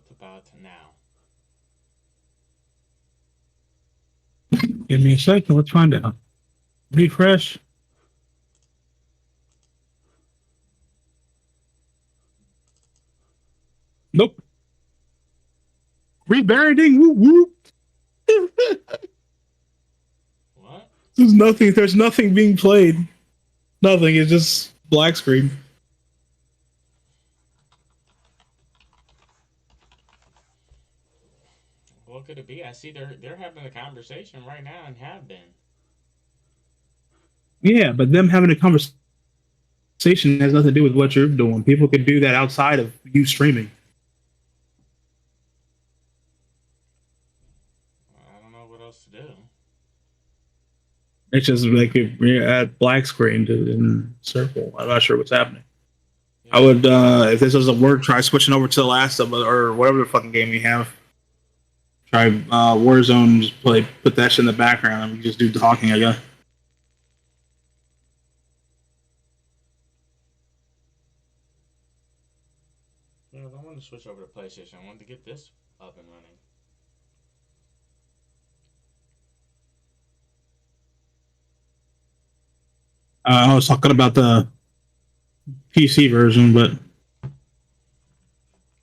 What about now? Give me a second. Let's find out. Refresh. Nope. Rebranding. Whoop whoop. What? There's nothing. There's nothing being played. Nothing. It's just black screen. What could it be? I see they're having a conversation right now and have been. Yeah, but them having a conversation has nothing to do with what you're doing. People could do that outside of you streaming. I don't know what else to do. It's just like if you're at black screen in circle. I'm not sure what's happening. I Yeah. would, if this doesn't work, try switching over to the last of or whatever the fucking game you have. Try Warzone, just play, put that shit in the background, and we just do talking. I guess. Yeah, I don't want to switch over to PlayStation. I wanted to get this up and running. I was talking about the PC version, but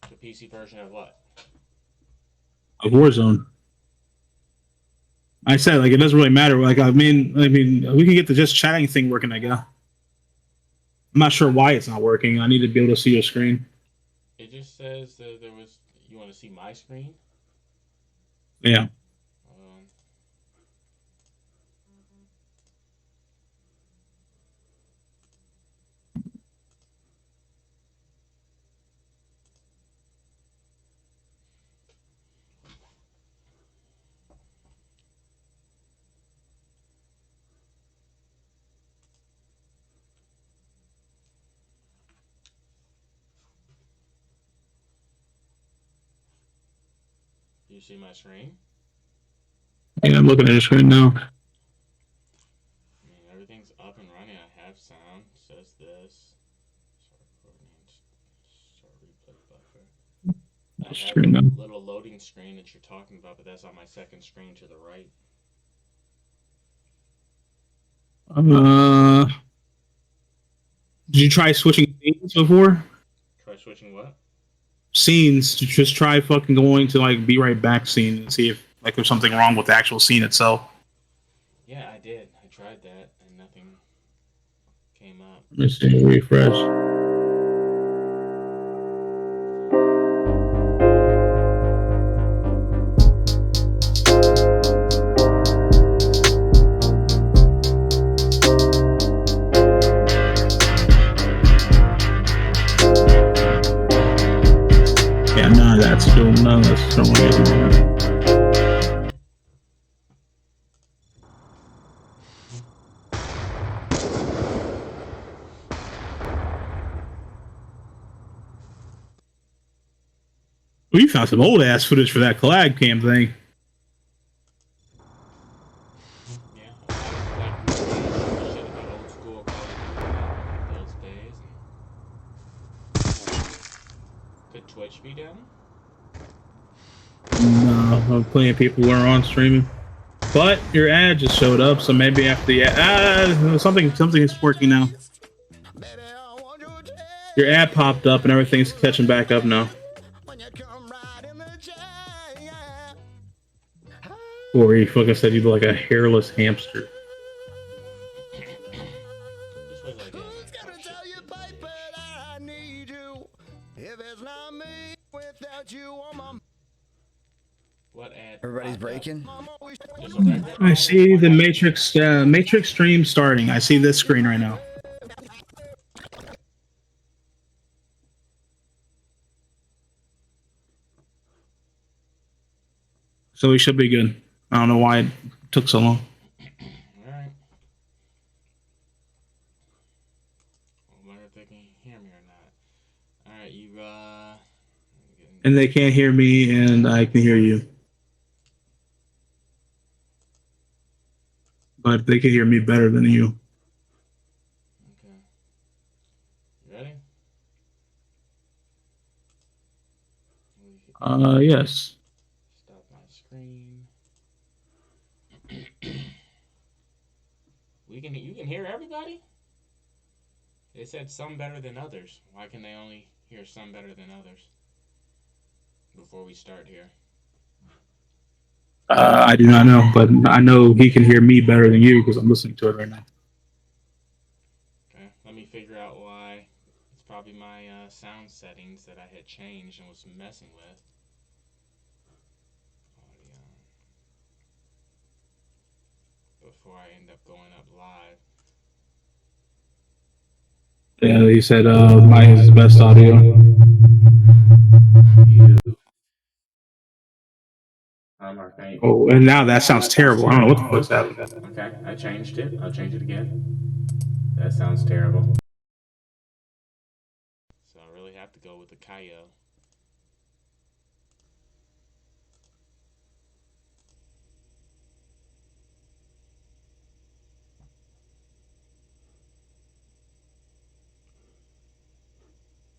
The PC version of what? of Warzone. I said like it doesn't really matter. Like I mean, we can get the just chatting thing working. I guess. I'm not sure why it's not working. I need to be able to see your screen. It just says that there was. You want to see my screen? Yeah. Um, you see my screen? Yeah, I'm looking at your screen now. I mean, everything's up and running. I have sound. It says this. Start recording. Start replay buffer. I have Screen the now. little loading screen that you're talking about, but that's on my second screen to the right. Uh, did you try switching scenes before? Try switching what? Scenes. Just try fucking going to like be right back scene and see if like there's something wrong with the actual scene itself. Yeah, I did. I tried that and nothing came up. Let me see. Refresh. Yeah, none of that's doing. None of that's doing anything. We found some old ass footage for that collab cam thing. Yeah, I was like, we were gonna shoot the shit about old school Call of Duty in those days. Could Twitch be down? No, plenty of people are on streaming. But your ad just showed up, so maybe after the something is working now. Your ad popped up and everything's catching back up now. Or you fucking said you look like a hairless hamster. Just wait till I get in there. Oh shit, didn't finish. What ad? Everybody's breaking. Just a regular. I Oh, see one the ad. Matrix stream starting. I see this screen right now. So we should be good. I don't know why it took so long. All right. I wonder if they can hear me or not. All right, you. And they can't hear me, and I can hear you. But they can hear me better than you. Okay. You ready? Yes. Stop my screen. You can hear everybody? They said some better than others. Why can they only hear some better than others before we start here? I do not know, but I know he can hear me better than you because I'm listening to it right now. Okay, let me figure out why. It's probably my sound settings that I had changed and was messing with. Audio. Before I end up going up live. Yeah, he said mine is the best audio. You. Oh, and now that sounds terrible. I don't know what the fuck's happening. Okay, I changed it. I'll change it again. That sounds terrible. So I really have to go with the Kaio.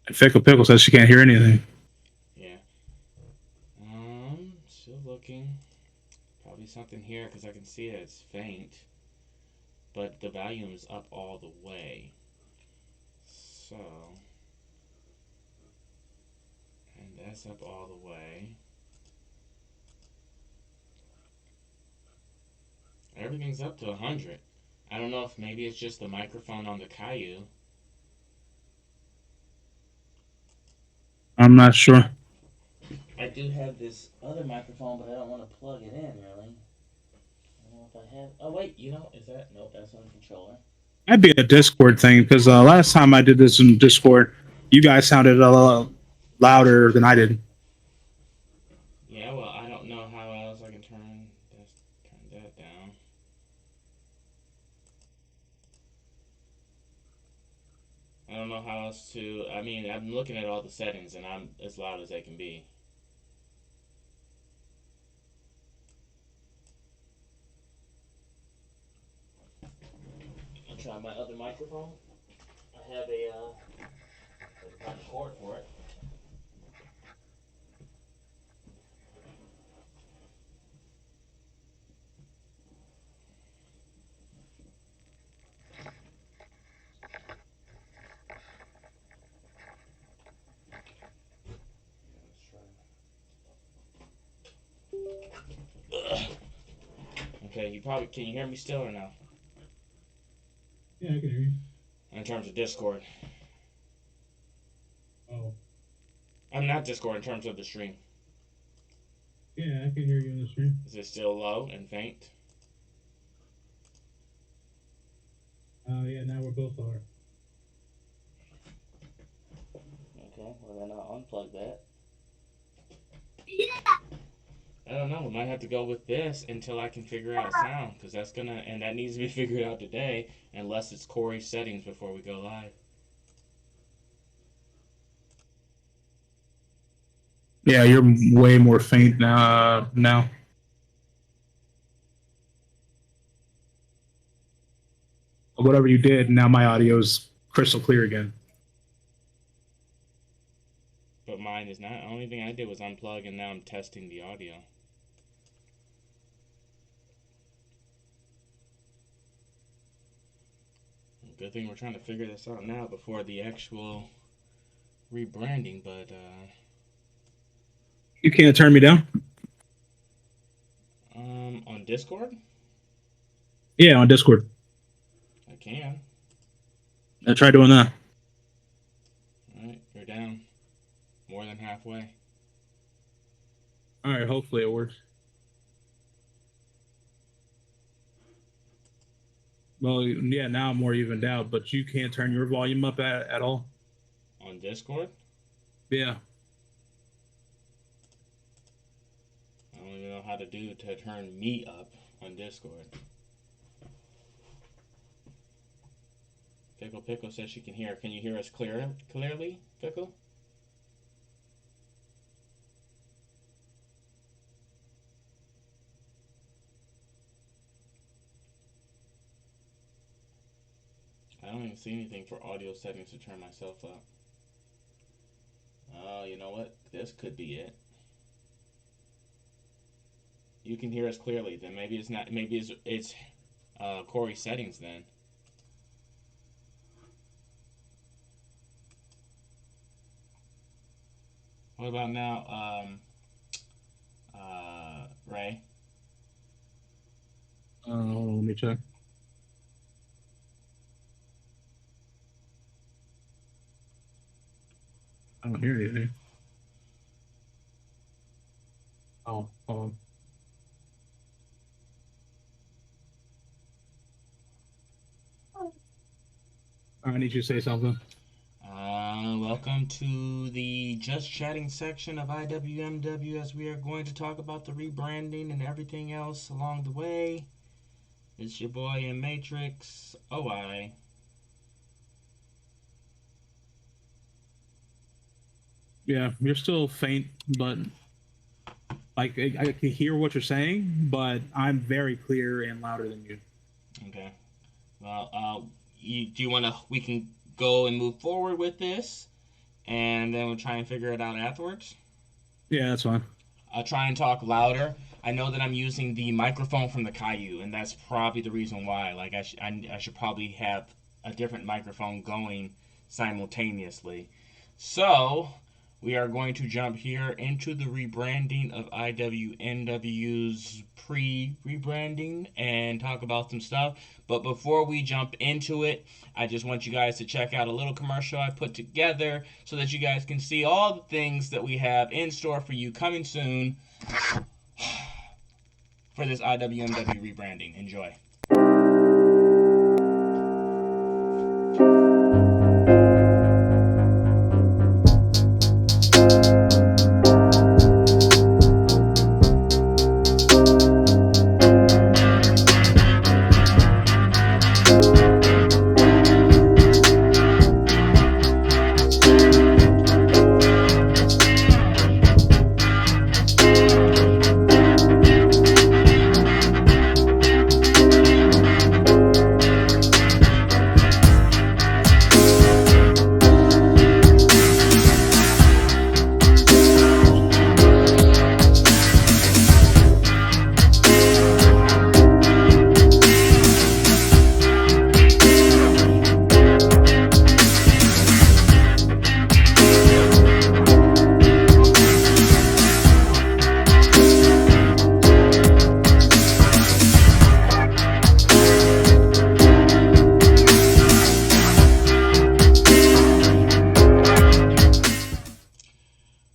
And Fickle Pickle says she can't hear anything. Yeah. Still looking. Probably something here because I can see that it's faint, but the volume is up all the way. So, and that's up all the way. Everything's up to 100. I don't know if maybe it's just the microphone on the Caillou. I'm not sure. I do have this other microphone, but I don't want to plug it in really. I don't know if I have. Oh wait, is that? Nope, that's on the controller. Might be a Discord thing because last time I did this in Discord, you guys sounded a lot louder than I did. Yeah, well, I don't know how else I can turn that down. I don't know how else to. I mean, I'm looking at all the settings, and I'm as loud as they can be. I'll try my other microphone. I have a cord for it. Okay, you probably can you hear me still or no? Yeah, I can hear you. In terms of Discord, Oh, I'm not Discord in terms of the stream. yeah, I can hear you on the stream. Is it still low and faint? Yeah, now we're both are. Okay, well then I'll unplug that. I don't know. We might have to go with this until I can figure out sound, because that needs to be figured out today, unless it's Corey's settings before we go live. Yeah, you're way more faint now. Whatever you did, now my audio is crystal clear again. But mine is not. The only thing I did was unplug, and now I'm testing the audio. Good thing we're trying to figure this out now before the actual rebranding. But You can't turn me down. on Discord, Yeah, on Discord. I can. I try doing that. All right, you're down more than halfway. All right, hopefully it works. Well, yeah, now I'm more evened out, but you can't turn your volume up at all. On Discord, Yeah. I don't even know how to do to turn me up on Discord. Pickle says she can hear. Can you hear us clearly, Pickle? I don't even see anything for audio settings to turn myself up. Oh, you know what? This could be it. you can hear us clearly. Then maybe it's not. Maybe it's Corey's settings. Then what about now, Ray? Hold on, let me check. I don't hear anything. Oh, hold on. I need you to say something. Welcome to the just chatting section of IWMW as we are going to talk about the rebranding and everything else along the way. It's your boy in Matrix OI. Yeah, you're still faint, but like I can hear what you're saying, but I'm very clear and louder than you. Okay. Well, do you want to? We can go and move forward with this, and then we'll try and figure it out afterwards. Yeah, that's fine. I'll try and talk louder. I know that I'm using the microphone from the Caillou, and that's probably the reason why. Like I should probably have a different microphone going simultaneously. So we are going to jump here into the rebranding of IWNW's pre-rebranding and talk about some stuff. But before we jump into it, I just want you guys to check out a little commercial I put together so that you guys can see all the things that we have in store for you coming soon for this IWMW rebranding. Enjoy.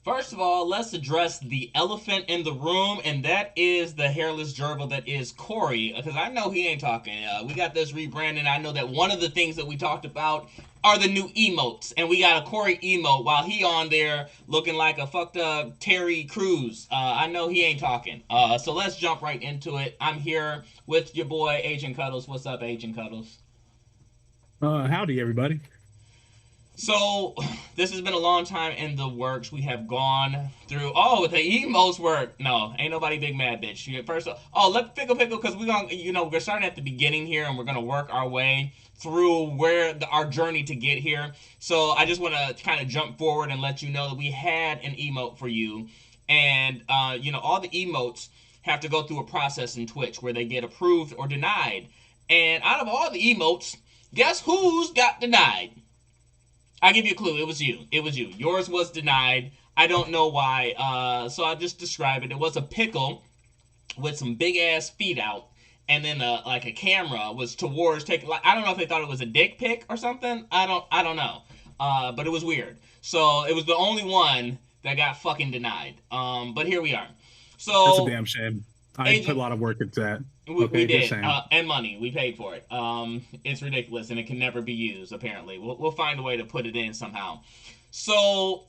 First of all, let's address the elephant in the room, and that is the hairless gerbil that is Corey. Because I know he ain't talking. We got this rebranding. I know that one of the things that we talked about are the new emotes, and we got a Corey emote while he on there looking like a fucked up Terry Crews. I know he ain't talking. So let's jump right into it. I'm here with your boy Agent Cuddles. What's up, Agent Cuddles? Howdy, everybody. So, this has been a long time in the works. We have gone through. Oh, the emotes work. No, ain't nobody big mad, bitch. First, let pickle, because we're gonna, we're starting at the beginning here, and we're gonna work our way through our journey to get here. So, I just want to kind of jump forward and let you know that we had an emote for you, and all the emotes have to go through a process in Twitch where they get approved or denied. And out of all the emotes, guess who's got denied? I'll give you a clue. It was you. It was you. Yours was denied. I don't know why. So I'll just describe it. It was a pickle with some big ass feet out, and then like a camera was towards taking. Like, I don't know if they thought it was a dick pic or something. I don't know. But it was weird. So it was the only one that got fucking denied. But here we are. That's a So damn shame. I put a lot of work into that. we Just did, saying. and money. We paid for it. It's ridiculous, and it can never be used. Apparently, we'll find a way to put it in somehow. So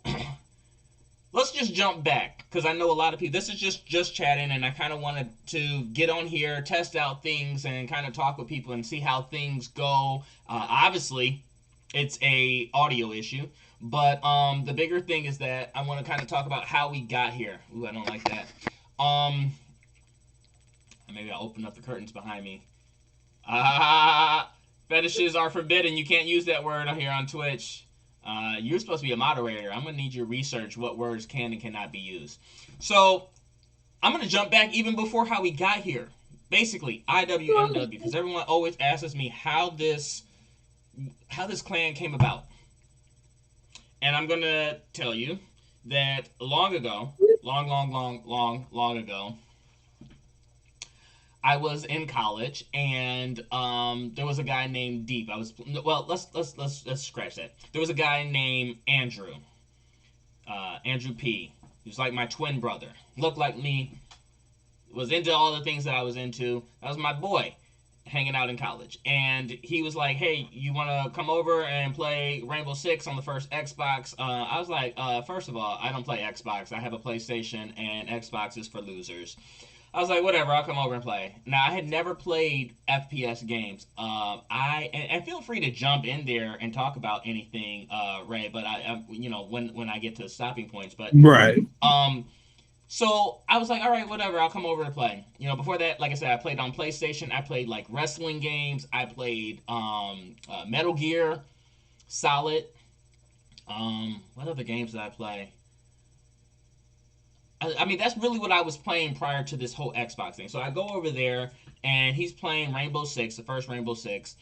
let's just jump back because I know a lot of people. This is just chatting, and I kind of wanted to get on here, test out things, and kind of talk with people and see how things go. Obviously, it's a audio issue, but the bigger thing is that I want to kind of talk about how we got here. Ooh, I don't like that. Maybe I'll open up the curtains behind me. Fetishes are forbidden. You can't use that word here on Twitch. You're supposed to be a moderator. I'm gonna need you to research what words can and cannot be used. So I'm gonna jump back even before how we got here. Basically, IWMW, because everyone always asks me how this clan came about, and I'm gonna tell you that long ago, long ago, I was in college, and there was a guy named Deep. I was well. Let's scratch that. There was a guy named Andrew, Andrew P. He was like my twin brother. Looked like me. Was into all the things that I was into. That was my boy, hanging out in college, and he was like, "Hey, you want to come over and play Rainbow Six on the first Xbox?" I was like, "First of all, I don't play Xbox. I have a PlayStation, and Xbox is for losers." I was like, whatever, I'll come over and play. Now, I had never played FPS games. And feel free to jump in there and talk about anything, Ray. But when I get to the stopping points. But Right. um, so I was like, all right, whatever, I'll come over and play. Before that, like I said, I played on PlayStation. I played like wrestling games. I played Metal Gear Solid. What other games did I play? I mean, that's really what I was playing prior to this whole Xbox thing. So I go over there, and he's playing Rainbow Six, the first Rainbow Six,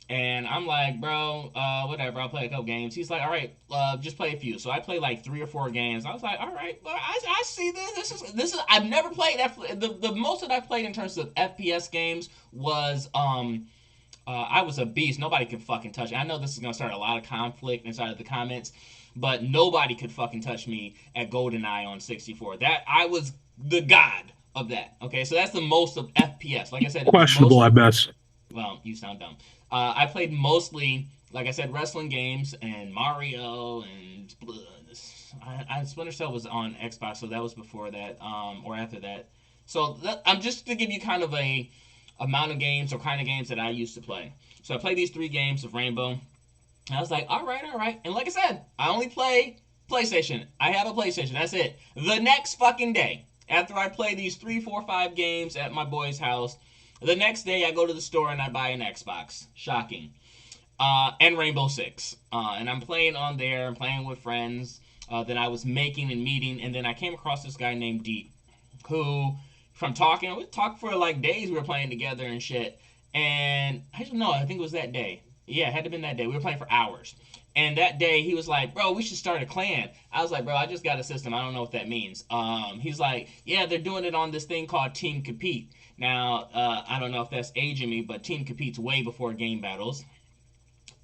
and I'm like, bro, whatever. I'll play a couple games. He's like, all right, just play a few. So I played like 3 or 4 games. I was like, all right, well, I see this. This is. I've never played the most that I played in terms of FPS games was I was a beast. Nobody could fucking touch it. I know this is gonna start a lot of conflict inside of the comments, but nobody could fucking touch me at GoldenEye on 64. That I was the god of that. Okay, so that's the most of FPS. Like I said, it was Questionable most. at best. Well, you sound dumb. I played mostly, like I said, wrestling games and Mario and. Splinter Cell was on Xbox, so that was before that, or after that. So I'm just to give you kind of a amount of games or kind of games that I used to play. So I played these 3 games of Rainbow. And I was like, all right, all right. And like I said, I only play PlayStation. I have a PlayStation. That's it. The next fucking day, after I play these 3, 4, 5 games at my boy's house, the next day I go to the store and I buy an Xbox. Shocking. And Rainbow Six. And I'm playing on there. I'm playing with friends that I was making and meeting. And then I came across this guy named Deep, who, from talking, we talked for like days. We were playing together and shit. And I don't know. I think it was that day. Yeah, it had to have been that day. We were playing for hours. And that day, he was like, "Bro, we should start a clan." I was like, "Bro, I just got a system. I don't know what that means." He's like, "Yeah, they're doing it on this thing called Team Compete." Now, I don't know if that's aging me, but Team Compete's way before game battles.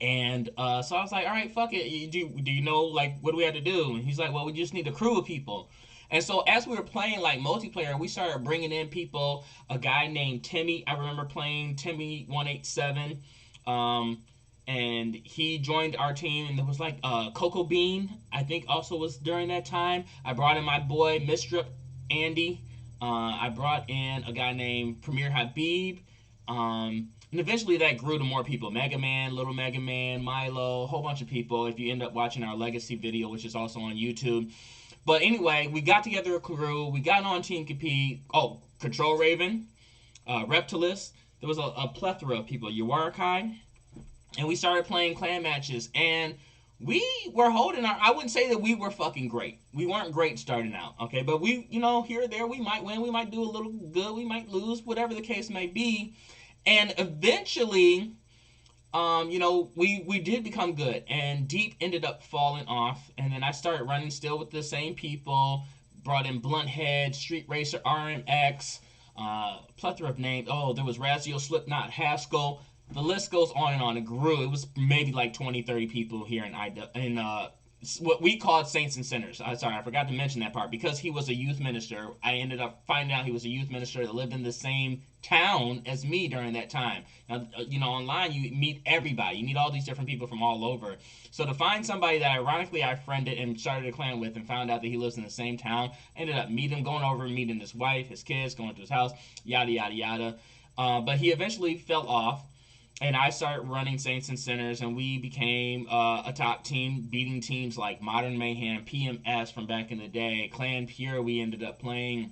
And so I was like, all right, fuck it. Do you know, like, what do we have to do? And he's like, well, we just need a crew of people. And so as we were playing, like, multiplayer, we started bringing in people. A guy named Timmy. I remember playing Timmy 187. Um, and he joined our team. And there was, like, Coco Bean, I think, also was during that time. I brought in my boy, Mistrip Andy. I brought in a guy named Premier Habib. And eventually that grew to more people. Mega Man, Little Mega Man, Milo, a whole bunch of people. If you end up watching our Legacy video, which is also on YouTube. But anyway, we got together a crew. We got on Team Compete. Oh, Control Raven, Reptilis. There was a plethora of people. Yuwarakai. And we started playing clan matches. And we were holding our. I wouldn't say that we were fucking great. We weren't great starting out, okay? But we, here or there, we might win. We might do a little good. We might lose, whatever the case may be. And eventually, we did become good. And Deep ended up falling off. And then I started running still with the same people. Brought in Blunthead, Street Racer, RMX, plethora of names. Oh, there was Razio, Slipknot, Haskell. The list goes on and on. It grew. It was maybe like 20, 30 people here in what we called Saints and Sinners. Sorry, I forgot to mention that part. Because he was a youth minister, I ended up finding out he was a youth minister that lived in the same town as me during that time. Now, online you meet everybody. You meet all these different people from all over. So to find somebody that ironically I friended and started a clan with and found out that he lives in the same town, ended up meeting him, going over, meeting his wife, his kids, going to his house, yada, yada, yada. But he eventually fell off, and I started running Saints and Sinners, and we became a top team, beating teams like Modern Mayhem, PMS from back in the day, Clan Pure. We ended up playing.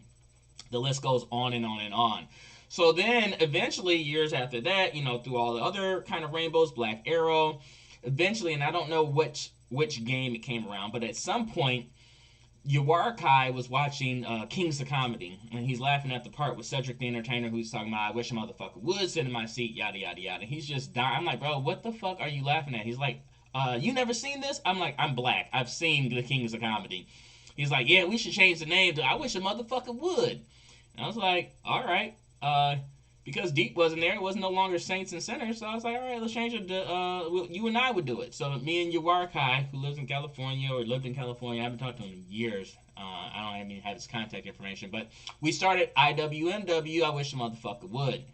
The list goes on and on and on. So then, eventually, years after that, through all the other kind of rainbows, Black Arrow, eventually, and I don't know which game it came around, but at some point, Yawarkai was watching Kings of Comedy, and he's laughing at the part with Cedric the Entertainer, who's talking about, I wish a motherfucker would sit in my seat, yada, yada, yada. He's just dying. I'm like, bro, what the fuck are you laughing at? He's like, you never seen this? I'm like, I'm black. I've seen the Kings of Comedy. He's like, yeah, we should change the name to I wish a motherfucker would. And I was like, all right. Because Deep wasn't there, it was no longer Saints and Sinners. So I was like, all right, let's change it to you and I would do it. So me and Yawarkai, who lives in California or lived in California, I haven't talked to him in years. I don't even have his contact information, but we started IWMW. I wish a motherfucker would.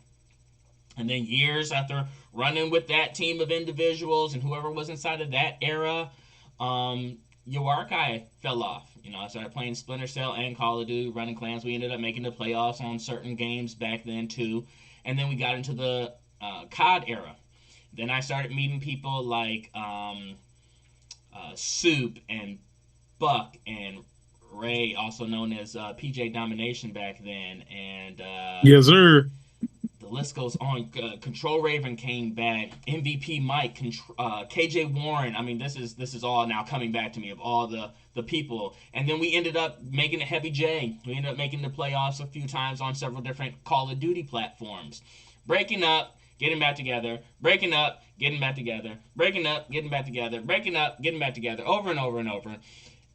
And then years after running with that team of individuals and whoever was inside of that era, Yawarkai fell off. You know, I started playing Splinter Cell and Call of Duty, running clans. We ended up making the playoffs on certain games back then too, and then we got into the COD era. Then I started meeting people like Soup and Buck and Ray, also known as PJ Domination back then, and Yes, sir. the list goes on. Control Raven came back. MVP Mike, KJ Warren. I mean, this is all now coming back to me of all the people. And then we ended up making a Heavy J. We ended up making the playoffs a few times on several different Call of Duty platforms. Breaking up, getting back together, breaking up, getting back together, breaking up, getting back together, breaking up, getting back together, over and over and over.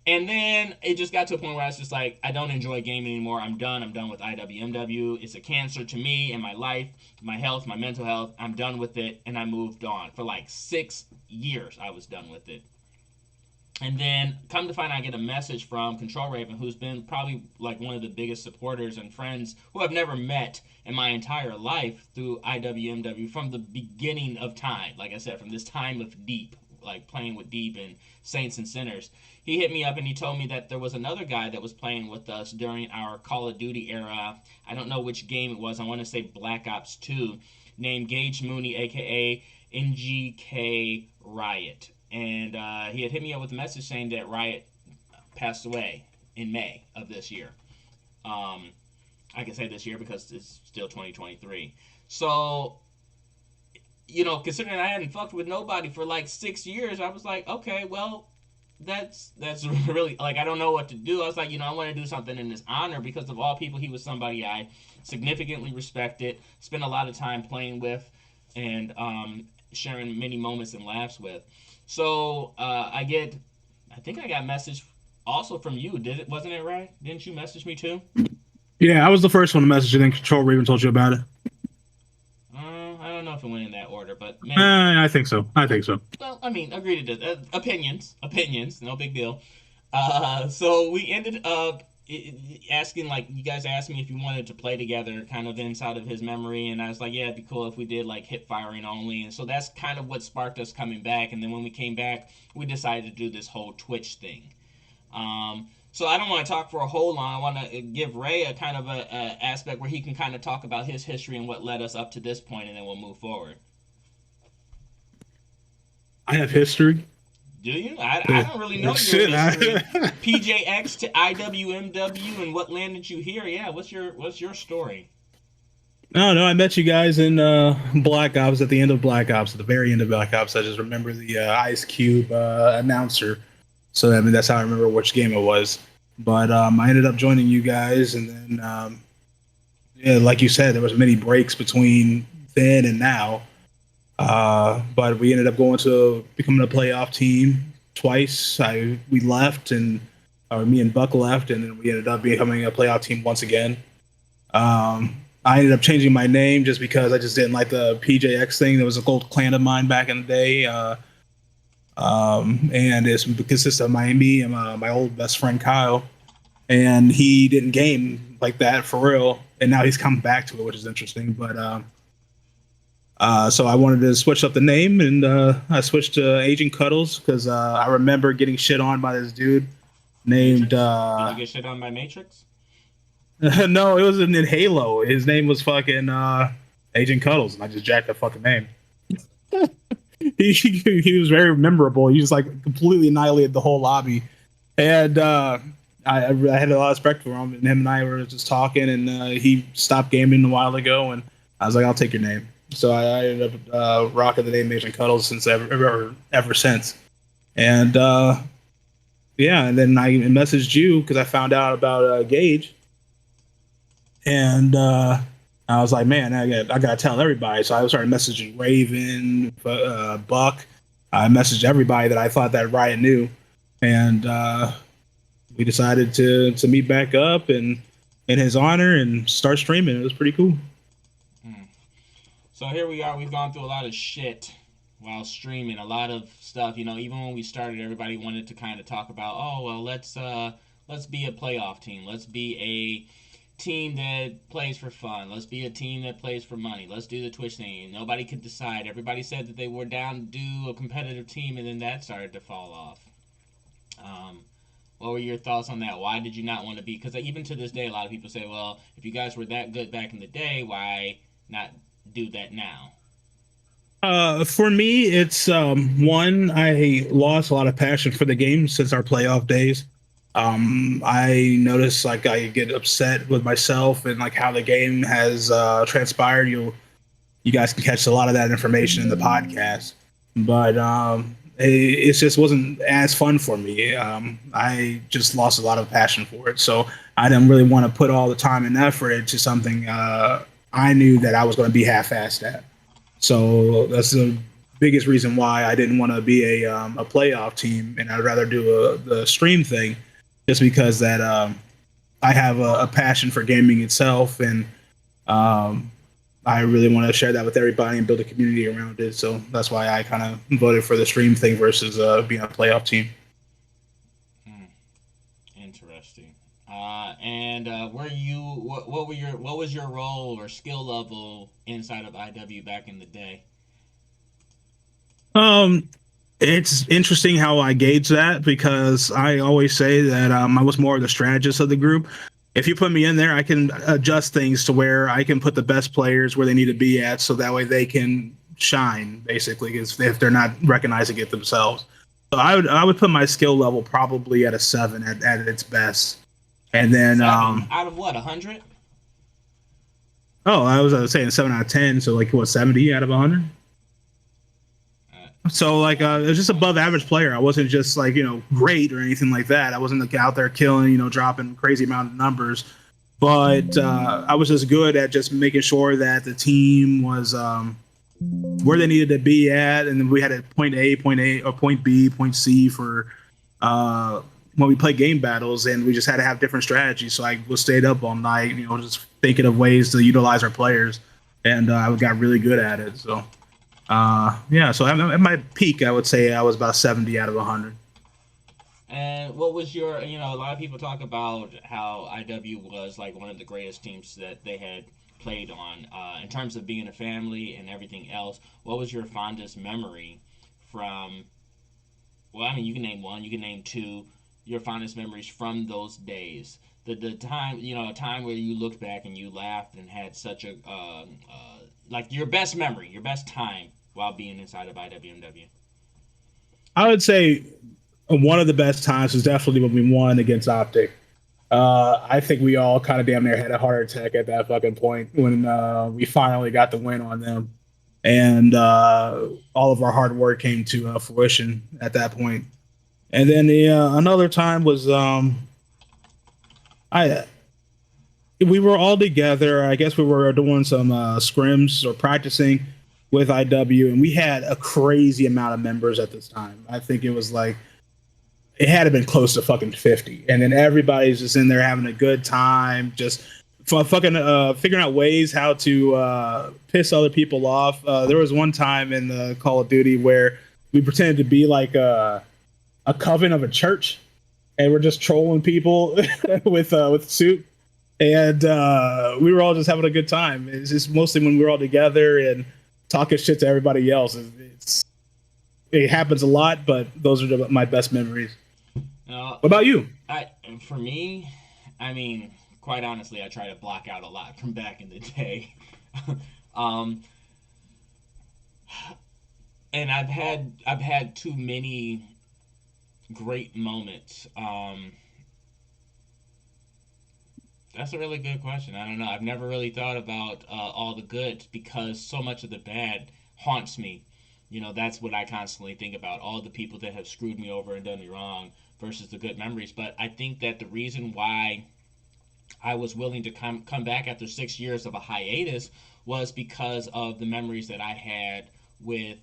And then it just got to a point where I was just like, I don't enjoy gaming anymore. I'm done. I'm done with IWMW. It's a cancer to me and my life, my health, my mental health. I'm done with it. And I moved on. For like 6 years, I was done with it. And then come to find out, I get a message from Control Raven, who's been probably like one of the biggest supporters and friends who I've never met in my entire life through IWMW from the beginning of time. Like I said, from this time of Deep, like playing with Deep and Saints and Sinners. He hit me up and he told me that there was another guy that was playing with us during our Call of Duty era. I don't know which game it was. I want to say Black Ops 2, named Gage Mooney, aka NGK Riot. And he had hit me up with a message saying that Riot passed away in May of this year. Um, I can say this year because it's still 2023. So, you know, considering I hadn't fucked with nobody for like 6 years, I was like, okay, well, that's really like I don't know what to do. I was like, you know, I want to do something in his honor because of all people, he was somebody I significantly respected, spent a lot of time playing with, and sharing many moments and laughs with. So I think I got a message also from you. Did it? Wasn't it right? Didn't you message me too? Yeah, I was the first one to message you. Then Control Raven told you about it. I don't know if it went in that order, but maybe. I think so. I think so. Well, I mean, agreed to opinions, no big deal. So we ended up asking, like, you guys asked me if you wanted to play together, kind of inside of his memory, and I was like, yeah, it'd be cool if we did like hip firing only, and so that's kind of what sparked us coming back. And then when we came back, we decided to do this whole Twitch thing. So I don't want to talk for a whole long. I want to give Ray a kind of a aspect where he can kind of talk about his history and what led us up to this point, and then we'll move forward. I have history. Do you? I don't really know your Shit, history. PJX to IWMW and what landed you here. Yeah, what's your story? No. I met you guys in Black Ops at the end of Black Ops, at the very end of Black Ops. I just remember the Ice Cube announcer. So I mean, that's how I remember which game it was. But I ended up joining you guys, and then yeah, like you said, there was many breaks between then and now. But we ended up going to becoming a playoff team twice. We left, and me and Buck left, and then we ended up becoming a playoff team once again. I ended up changing my name just because I just didn't like the PJX thing. There was a gold clan of mine back in the day, and it consists of me and my old best friend Kyle, and he didn't game like that for real, and now he's come back to it, which is interesting. But so I wanted to switch up the name, and I switched to Agent Cuddles because I remember getting shit on by this dude named. Did you get shit on by Matrix? No, it was in Halo. His name was fucking Agent Cuddles, and I just jacked the fucking name. he was very memorable. He just like completely annihilated the whole lobby, and I had a lot of respect for him. And him and I were just talking, and he stopped gaming a while ago, and I was like, "I'll take your name." So I ended up rocking the name Agent Cuddles since ever since. And Yeah, and then I messaged you because I found out about Gage, and I was like, man, I gotta tell everybody. So I started messaging Raven, Buck. I messaged everybody that I thought that Riot knew, and we decided to meet back up and in his honor and start streaming. It was pretty cool. Hmm. So here we are. We've gone through a lot of shit while streaming. A lot of stuff. You know, even when we started, everybody wanted to kind of talk about, oh well, let's be a playoff team. Let's be a team that plays for fun. Let's be a team that plays for money. Let's do the Twitch thing. Nobody could decide. Everybody said that they were down to do a competitive team, and then that started to fall off. Um, what were your thoughts on that? Why did you not want to be? Because even to this day, a lot of people say, well, if you guys were that good back in the day, why not do that now? For me, it's one, I lost a lot of passion for the game since our playoff days. I notice like I get upset with myself and like how the game has transpired. You guys can catch a lot of that information in the podcast, but it just wasn't as fun for me. I just lost a lot of passion for it, so I didn't really want to put all the time and effort into something I knew that I was going to be half-assed at. So that's the biggest reason why I didn't want to be a playoff team, and I'd rather do the stream thing, just because that I have a passion for gaming itself, and um, I really want to share that with everybody and build a community around it. So that's why I kind of voted for the stream thing versus being a playoff team. Hmm, interesting. And were you what were your what was your role or skill level inside of IW back in the day? Um, it's interesting how I gauge that because I always say that I was more of the strategist of the group. If you put me in there, I can adjust things to where I can put the best players where they need to be at, so that way they can shine. Basically, if they're not recognizing it themselves. So I would put my skill level probably at a 7 at its best, and then 7 out of what, 100? oh, I was saying 7 out of 10, so like what, 70 out of 100. So like it was just above average player. I wasn't just like great or anything like that. I wasn't like out there killing, dropping crazy amount of numbers, but I was just good at just making sure that the team was where they needed to be at, and then we had a point A, or point B, point C for uh, when we play game battles, and we just had to have different strategies. So I was stayed up all night, just thinking of ways to utilize our players, and I got really good at it. So yeah, so at my peak, I would say I was about 70 out of 100. And what was your, a lot of people talk about how IW was like one of the greatest teams that they had played on in terms of being a family and everything else. What was your fondest memory from, well, I mean, you can name one, you can name two, your fondest memories from those days. The time, a time where you looked back and you laughed and had such a, like your best memory, your best time while being inside of IWMW. I would say one of the best times was definitely when we won against Optic. I think we all kind of damn near had a heart attack at that fucking point when we finally got the win on them, and all of our hard work came to fruition at that point. And then the another time was I we were all together. I guess we were doing some scrims or practicing with IW, and we had a crazy amount of members at this time. I think it was like it had to been close to fucking 50, and then everybody's just in there having a good time, just fucking figuring out ways how to piss other people off. There was one time in the Call of Duty where we pretended to be like a coven of a church, and we're just trolling people with soup, and we were all just having a good time. It's just mostly when we were all together and talking shit to everybody else. It happens a lot, but those are my best memories. Uh, What about you? I for me, I mean, quite honestly, I try to block out a lot from back in the day. um, and I've had too many great moments. That's a really good question. I don't know. I've never really thought about all the good because so much of the bad haunts me. That's what I constantly think about, all the people that have screwed me over and done me wrong versus the good memories. But I think that the reason why I was willing to come back after 6 years of a hiatus was because of the memories that I had with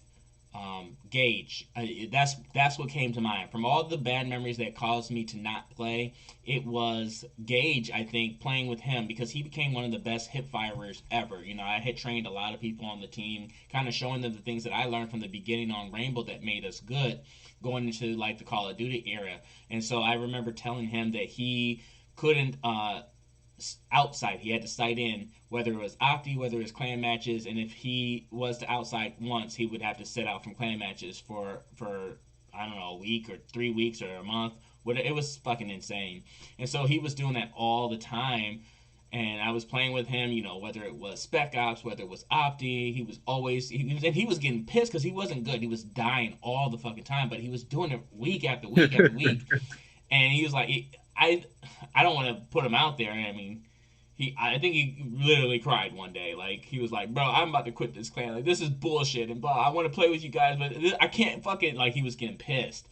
Gage. That's what came to mind from all the bad memories that caused me to not play. It was Gage, I think, playing with him because he became one of the best hip firers ever. I had trained a lot of people on the team, kind of showing them the things that I learned from the beginning on Rainbow that made us good, going into like the Call of Duty era. And so I remember telling him that he couldn't outside. He had to sight in, whether it was Opti, whether it was clan matches, and if he was to outside once, he would have to sit out from clan matches for I don't know, a week or 3 weeks or a month. It was fucking insane. And so he was doing that all the time. And I was playing with him, whether it was Spec Ops, whether it was Opti, he was always he was getting pissed because he wasn't good. He was dying all the fucking time, but he was doing it week after week after week. And he was like, I I don't want to put him out there. I mean, I think he literally cried one day. Like he was like, "Bro, I'm about to quit this clan. Like this is bullshit." And blah, I want to play with you guys, but I can't fucking like. He was getting pissed,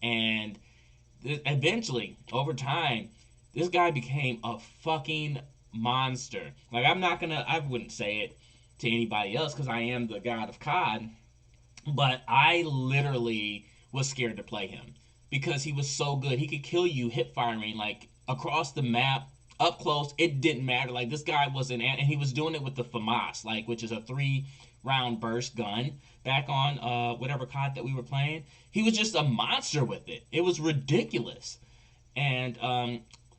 and eventually, over time, this guy became a fucking monster. Like I wouldn't say it to anybody else because I am the god of COD, but I literally was scared to play him because he was so good. He could kill you hip firing like across the map, up close. It didn't matter. Like this guy was and he was doing it with the FAMAS, like which is a 3 round burst gun. Back on whatever COD that we were playing, he was just a monster with it. It was ridiculous, and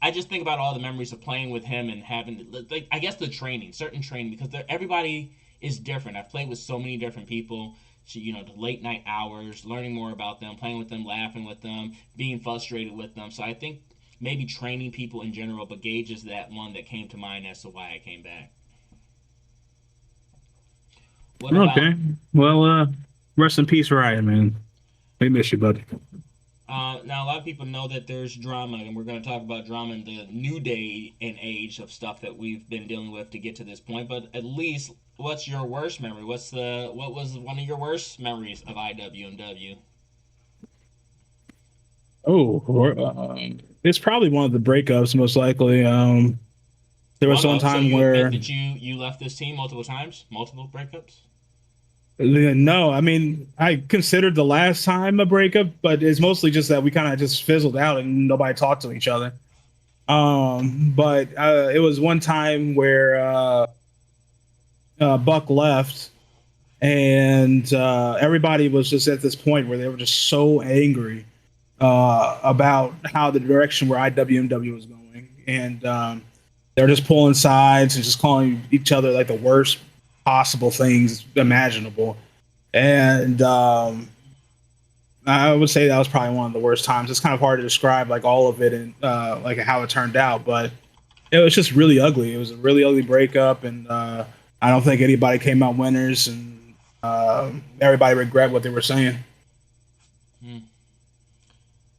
I just think about all the memories of playing with him and having, like, I guess the training, certain training, because everybody is different. I've played with so many different people. The late night hours, learning more about them, playing with them, laughing with them, being frustrated with them. So I think maybe training people in general, but Gage is that one that came to mind as to why I came back. What about Okay. Well, rest in peace, Ryan, man. We miss you, buddy. now? A lot of people know that there's drama, and we're going to talk about drama in the new day and age of stuff that we've been dealing with to get to this point. But at least, what's your worst memory? What was one of your worst memories of IWMW? Oh, it's probably one of the breakups, most likely. There was One one of, so time you admit where, that you left this team multiple times, multiple breakups. no, I mean, I considered the last time a breakup, but it's mostly just that we kind of just fizzled out and nobody talked to each other. But it was one time where Buck left, and everybody was just at this point where they were just so angry about how the direction where IWMW was going, and they're just pulling sides and just calling each other like the worst possible things imaginable. And I would say that was probably one of the worst times. It's kind of hard to describe like all of it and like how it turned out, but it was just really ugly. It was a really ugly breakup, and I don't think anybody came out winners, and everybody regret what they were saying. Hmm.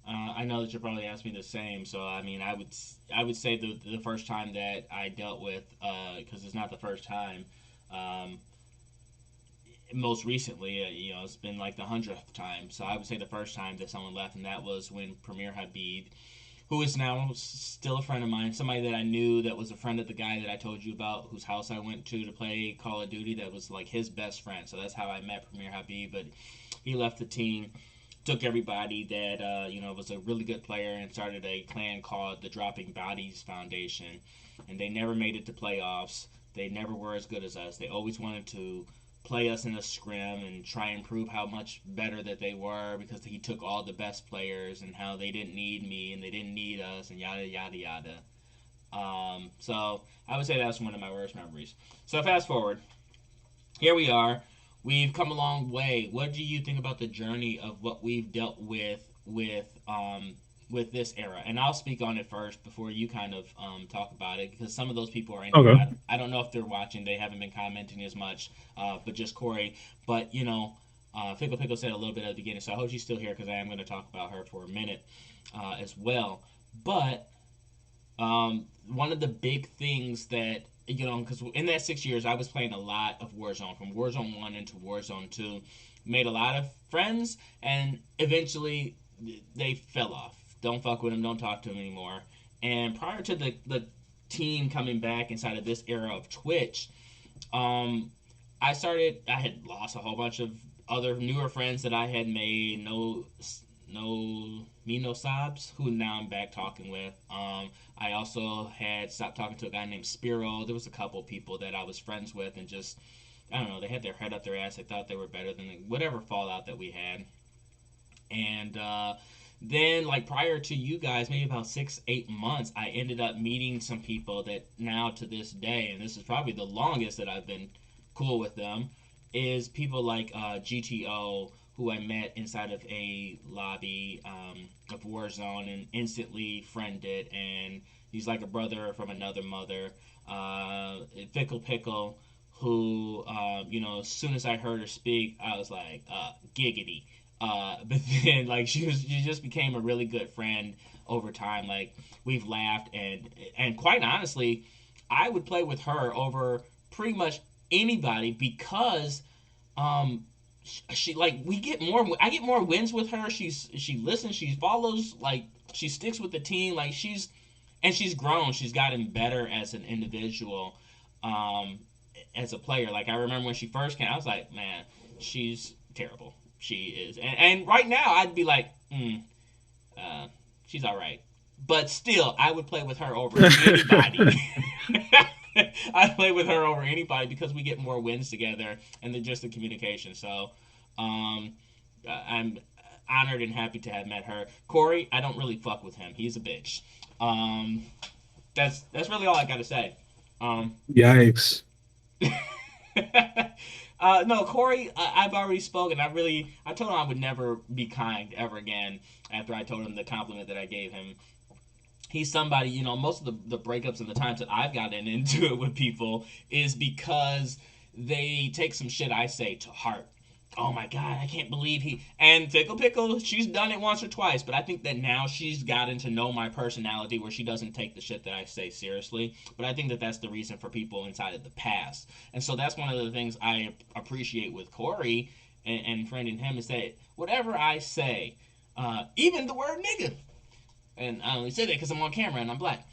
I know that you're probably asking me the same, so I mean, I would say the first time that I dealt with, because it's not the first time. Um, Most recently, it's been like the 100th time. So I would say the first time that someone left, and that was when Premier Habib, who is now still a friend of mine, somebody that I knew that was a friend of the guy that I told you about, whose house I went to play Call of Duty, that was like his best friend. So that's how I met Premier Habib. But he left the team, took everybody that was a really good player, and started a clan called the Dropping Bodies Foundation. And they never made it to playoffs. They never were as good as us. They always wanted to play us in a scrim and try and prove how much better that they were because he took all the best players and how they didn't need me and they didn't need us and yada yada yada. So I would say that's one of my worst memories. So fast forward, here we are. We've come a long way. What do you think about the journey of what we've dealt with this era? And I'll speak on it first before you kind of talk about it because some of those people are in here. Okay. I don't know if they're watching. They haven't been commenting as much, but just Corey. But Fickle Pickle said a little bit at the beginning, so I hope she's still here because I am going to talk about her for a minute as well. But one of the big things that because in that 6 years I was playing a lot of Warzone from Warzone 1 into Warzone 2, made a lot of friends, and eventually they fell off. Don't fuck with them. Don't talk to them anymore. And prior to the team coming back inside of this era of Twitch, um, I had lost a whole bunch of other newer friends that I had made. No Sobs, who now I'm back talking with. I also had stopped talking to a guy named Spiro. There was a couple people that I was friends with, and just I don't know. They had their head up their ass. They thought they were better than whatever fallout that we had. And then, like prior to you guys, maybe about 6, 8 months, I ended up meeting some people that now to this day, and this is probably the longest that I've been cool with them, is people like GTO, who I met inside of a lobby of Warzone and instantly friended, and he's like a brother from another mother. Fickle Pickle, who, as soon as I heard her speak, I was like, giggity. But then, like, she just became a really good friend over time. Like, we've laughed, and quite honestly, I would play with her over pretty much anybody because um she like we get more I get more wins with her. She listens, she follows, like she sticks with the team. Like she's grown, she's gotten better as an individual, um as a player. Like I remember when she first came, I was like, man, she's terrible. She is, and right now I'd be like, uh, she's all right, but still I would play with her over anybody. I play with her over anybody because we get more wins together and then just the communication. So, um, I'm honored and happy to have met her. Corey, I don't really fuck with him. He's a bitch. Um, that's really all I got to say. Um, Yikes. no, Corey, I've already spoken. I told him I would never be kind ever again after I told him the compliment that I gave him. He's somebody, most of the breakups and the times that I've gotten into it with people is because they take some shit I say to heart. Oh my god, I can't believe he. And Fickle Pickle, she's done it once or twice, but I think that now she's gotten to know my personality where she doesn't take the shit that I say seriously. But I think that that's the reason for people inside of the past. And so that's one of the things I appreciate with Corey and friending him is that whatever I say, even the word nigga, and I only say that because I'm on camera and I'm black.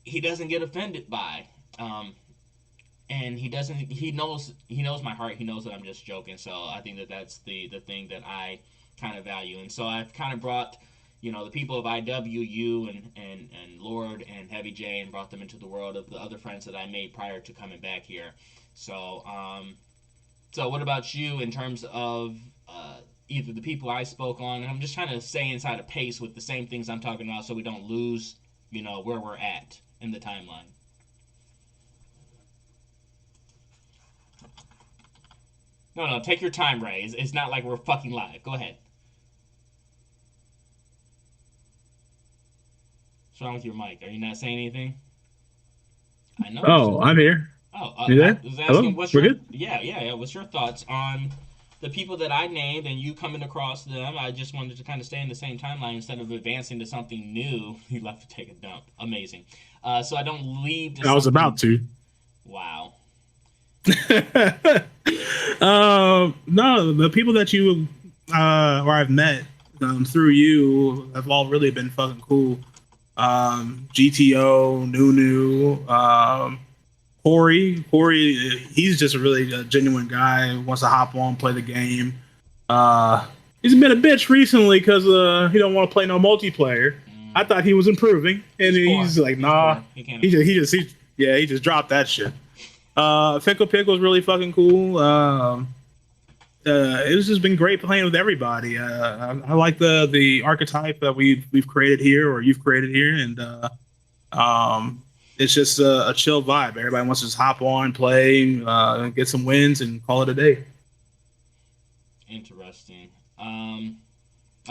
He doesn't get offended by, and he doesn't. He knows my heart. He knows that I'm just joking. So I think that that's the thing that I kind of value, and so I've kind of brought, the people of IWU and Lord and Heavy J and brought them into the world of the other friends that I made prior to coming back here. So so what about you in terms of either the people I spoke on? And I'm just trying to stay inside a pace with the same things I'm talking about so we don't lose, where we're at in the timeline. No, no, take your time, Ray. It's not like we're fucking live. Go ahead. What's wrong with your mic? Are you not saying anything? I know you're Oh, still. I'm here. Oh, You I there? was Hello? asking, what's We're your good? yeah? What's your thoughts on the people that I named and you coming across them? I just wanted to kind of stay in the same timeline instead of advancing to something new. He left to take a dump. Amazing. So I don't leave to I was about something. to. Wow. No, the people that you or I've met through you have all really been fucking cool. GTO, Nunu, Corey, he's just a really genuine guy. Wants to hop on, play the game. He's been a bitch recently because he don't want to play no multiplayer. I thought he was improving, and He's poor. he's like, He's nah. poor. He can't He just dropped that shit. Fickle Pickle's really fucking cool. It's just been great playing with everybody. I like the archetype that we've created here, or you've created here, and um, it's just a chill vibe. Everybody wants to just hop on, play, get some wins, and call it a day. Interesting. And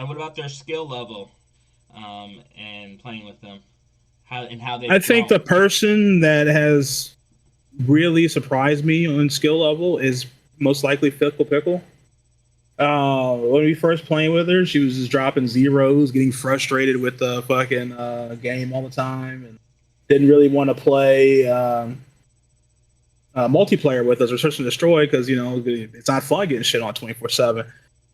what about their skill level? And playing with them, how they've I think grown. the person that has really surprised me on skill level is most likely Fickle Pickle. When we first playing with her, she was just dropping zeros, getting frustrated with the fucking game all the time, and didn't really want to play. multiplayer with us or search and destroy because it's not fun getting shit on 24/7.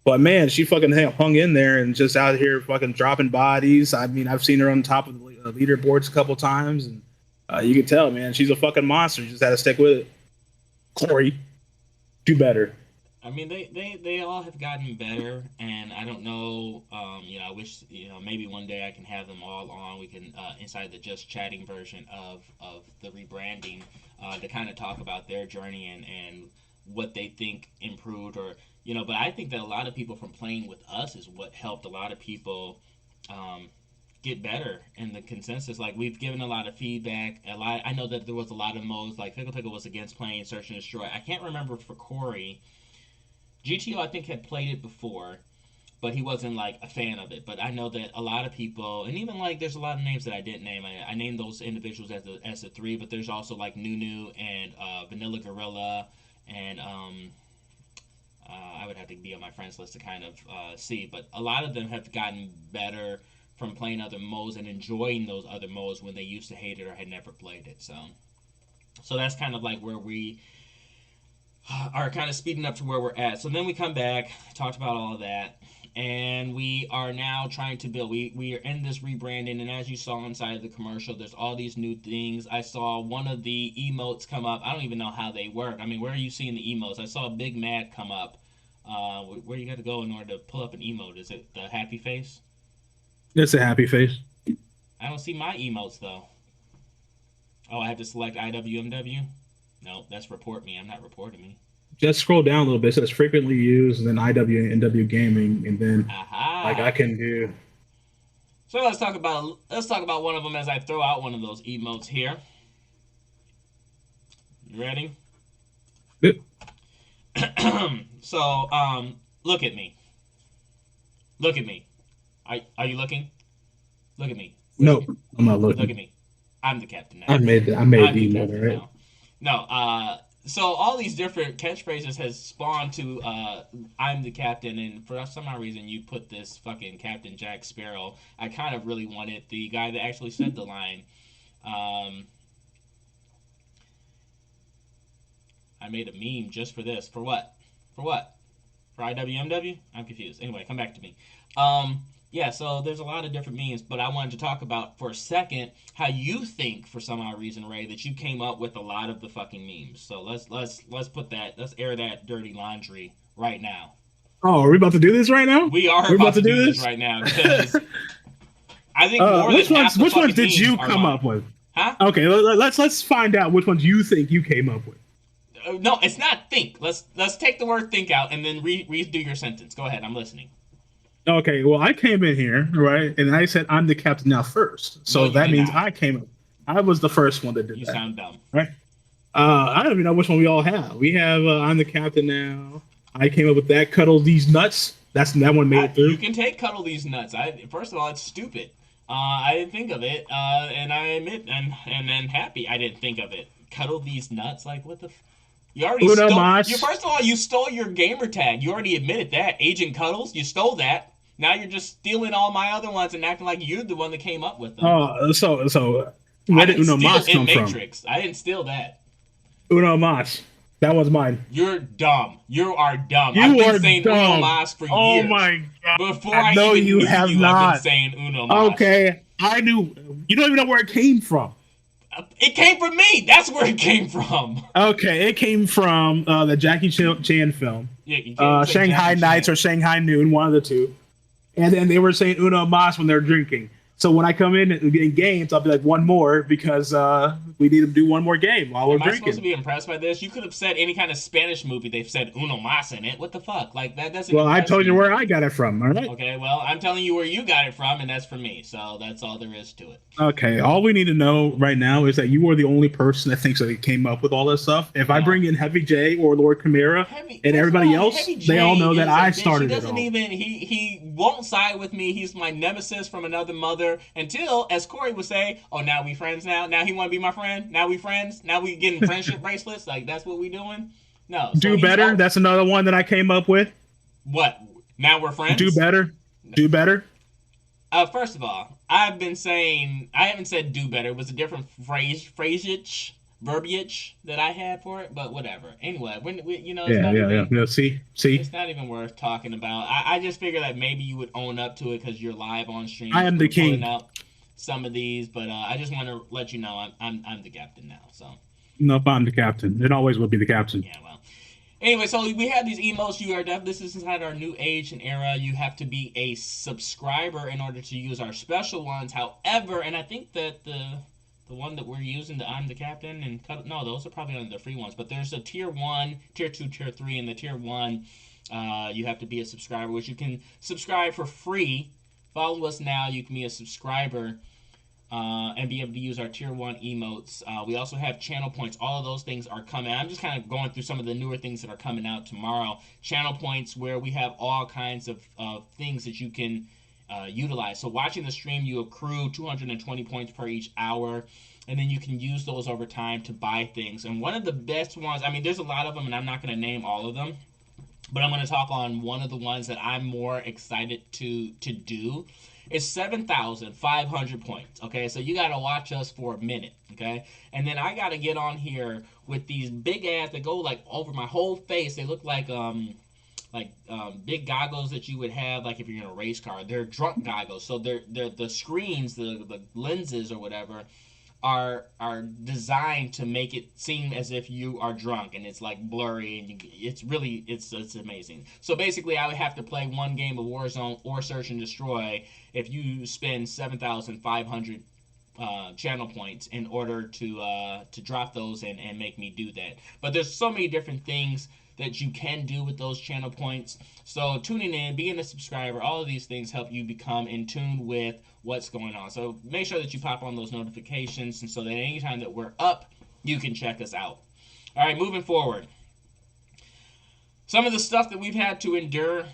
But man, she fucking hung in there and just out here fucking dropping bodies. I mean, I've seen her on top of the leaderboards a couple times, and you can tell, man, she's a fucking monster. You just had to stick with it. Corey, do better. I mean, they all have gotten better, and I don't know. I wish maybe one day I can have them all on. We can inside the just chatting version of the rebranding to kind of talk about their journey and what they think improved or But I think that a lot of people from playing with us is what helped a lot of people um, get better in the consensus. Like we've given a lot of feedback. I know that there was a lot of modes. Like Pickle Pickle was against playing Search and Destroy. I can't remember for Corey. GTO I think had played it before, but he wasn't like a fan of it. But I know that a lot of people, and even like there's a lot of names that I didn't name. I named those individuals as the three, but there's also like Nunu and Vanilla Gorilla and I would have to be on my friends list to kind of see. But a lot of them have gotten better from playing other modes and enjoying those other modes when they used to hate it or had never played it. So that's kind of like where we are kind of speeding up to where we're at. So then we come back, talked about all of that, and we are now trying to build. We are in this rebranding, and as you saw inside of the commercial, there's all these new things. I saw one of the emotes come up. I don't even know how they work. I mean, where are you seeing the emotes? I saw a Big Mad come up. Where you got to go in order to pull up an emote? Is it the happy face? It's a happy face. I don't see my emotes though. Oh, I have to select IWMW. No, that's report me. I'm not reporting me. Just scroll down a little bit. It says frequently used, and then IWMW gaming, and then Aha. like I can do. So let's talk about one of them as I throw out one of those emotes here. You ready? Yep. So look at me. Look at me. Are you looking? Look at me. No, I'm not looking. Look at me. I'm the captain now. I made the emote, right? No, so all these different catchphrases has spawned to I'm the captain, and for some odd reason you put this fucking Captain Jack Sparrow. I kind of really wanted the guy that actually said the line. I made a meme just for this. For what? For what? For IWMW? I'm confused. Anyway, come back to me. Yeah, so there's a lot of different memes, but I wanted to talk about for a second how you think, for some odd reason, Ray, that you came up with a lot of the fucking memes. So let's air that dirty laundry right now. Oh, are we about to do this right now? We are about to do this right now because I think more which than ones? half Which ones did you come up with? Huh? Okay, let's find out which ones you think you came up with. No, it's not think. Let's take the word think out and then redo your sentence. Go ahead, I'm listening. Okay, well, I came in here, right, and I said I'm the captain now first. So that means I came up. I was the first one that did that. You sound dumb. Right? I don't even know which one we all have. We have I'm the captain now. I came up with that. Cuddle these nuts. That one made it through. You can take cuddle these nuts. First of all, it's stupid. I didn't think of it, and I admit and happy I didn't think of it. Cuddle these nuts, like what the. You already first of all, you stole your gamer tag. You already admitted that. Agent Cuddles, you stole that. Now you're just stealing all my other ones and acting like you're the one that came up with them. Oh, so where did Uno Mas come Matrix. From? I didn't steal that. Uno Mas. That was mine. You're dumb. You are dumb. I've been saying dumb. Uno Mas for years. Oh my god. Before I even knew you, I've been saying Uno Mas. Okay. I knew. You don't even know where it came from. It came from me. That's where it came from. Okay, it came from the Jackie Chan film. Yeah, Shanghai Nights or Shanghai Noon, one of the two. And then they were saying Uno Mas when they're drinking. So when I come in games, I'll be like, one more because we need to do one more game while we're drinking. Am I supposed to be impressed by this? You could have said any kind of Spanish movie they've said Uno Mas in it. What the fuck? Like that doesn't. Well, I told you where I got it from. All right. Okay. Well, I'm telling you where you got it from, and that's from me. So that's all there is to it. Okay. All we need to know right now is that you are the only person that thinks that he came up with all this stuff. If I bring in Heavy J or Lord Chimera and everybody else, they all know that I started it all. He won't side with me. He's my nemesis from another mother until. As Corey would say, oh, now we friends now? Now he want to be my friend? Now we friends? Now we getting friendship bracelets? Like, that's what we doing? No. Do better? That's another one that I came up with. What? Now we're friends? Do better? Do better? First of all, I haven't said do better. It was a different phrasage. verbiage that I had for it, but whatever. Anyway, it's Yeah, not yeah, yeah. even Yeah, see, it's not even worth talking about. I just figured that maybe you would own up to it because you're live on stream I as am we the were pulling king. out some of these, but I just want to let you know I'm the captain now. So Nope, I'm the captain. It always will be the captain. yeah, well. Anyway, so we have these emotes. This is inside our new age and era. You have to be a subscriber in order to use our special ones. However, and I think that the one that we're using, the I'm the captain, and no, those are probably on the free ones. But there's a tier one, tier two, tier three, and the tier one. You have to be a subscriber, which you can subscribe for free. Follow us now. You can be a subscriber and be able to use our tier one emotes. We also have channel points. All of those things are coming. I'm just kind of going through some of the newer things that are coming out tomorrow. Channel points where we have all kinds of things that you can utilize. So watching the stream, you accrue 220 points per each hour. And then you can use those over time to buy things. And one of the best ones, I mean, there's a lot of them, and I'm not going to name all of them, but I'm going to talk on one of the ones that I'm more excited to do. It's 7,500 points. Okay, so you got to watch us for a minute. Okay, and then I got to get on here with these big ads that go like over my whole face. They look like big goggles that you would have like if you're in a race car. They're drunk goggles, so they're the screens, the lenses or whatever are designed to make it seem as if you are drunk and it's like blurry and it's really it's amazing. So basically, I would have to play one game of Warzone or Search and Destroy if you spend 7,500 channel points in order to drop those and make me do that. But there's so many different things that you can do with those channel points. So tuning in, being a subscriber, all of these things help you become in tune with what's going on. So make sure that you pop on those notifications, and so that anytime that we're up, you can check us out. All right, moving forward. Some of the stuff that we've had to endure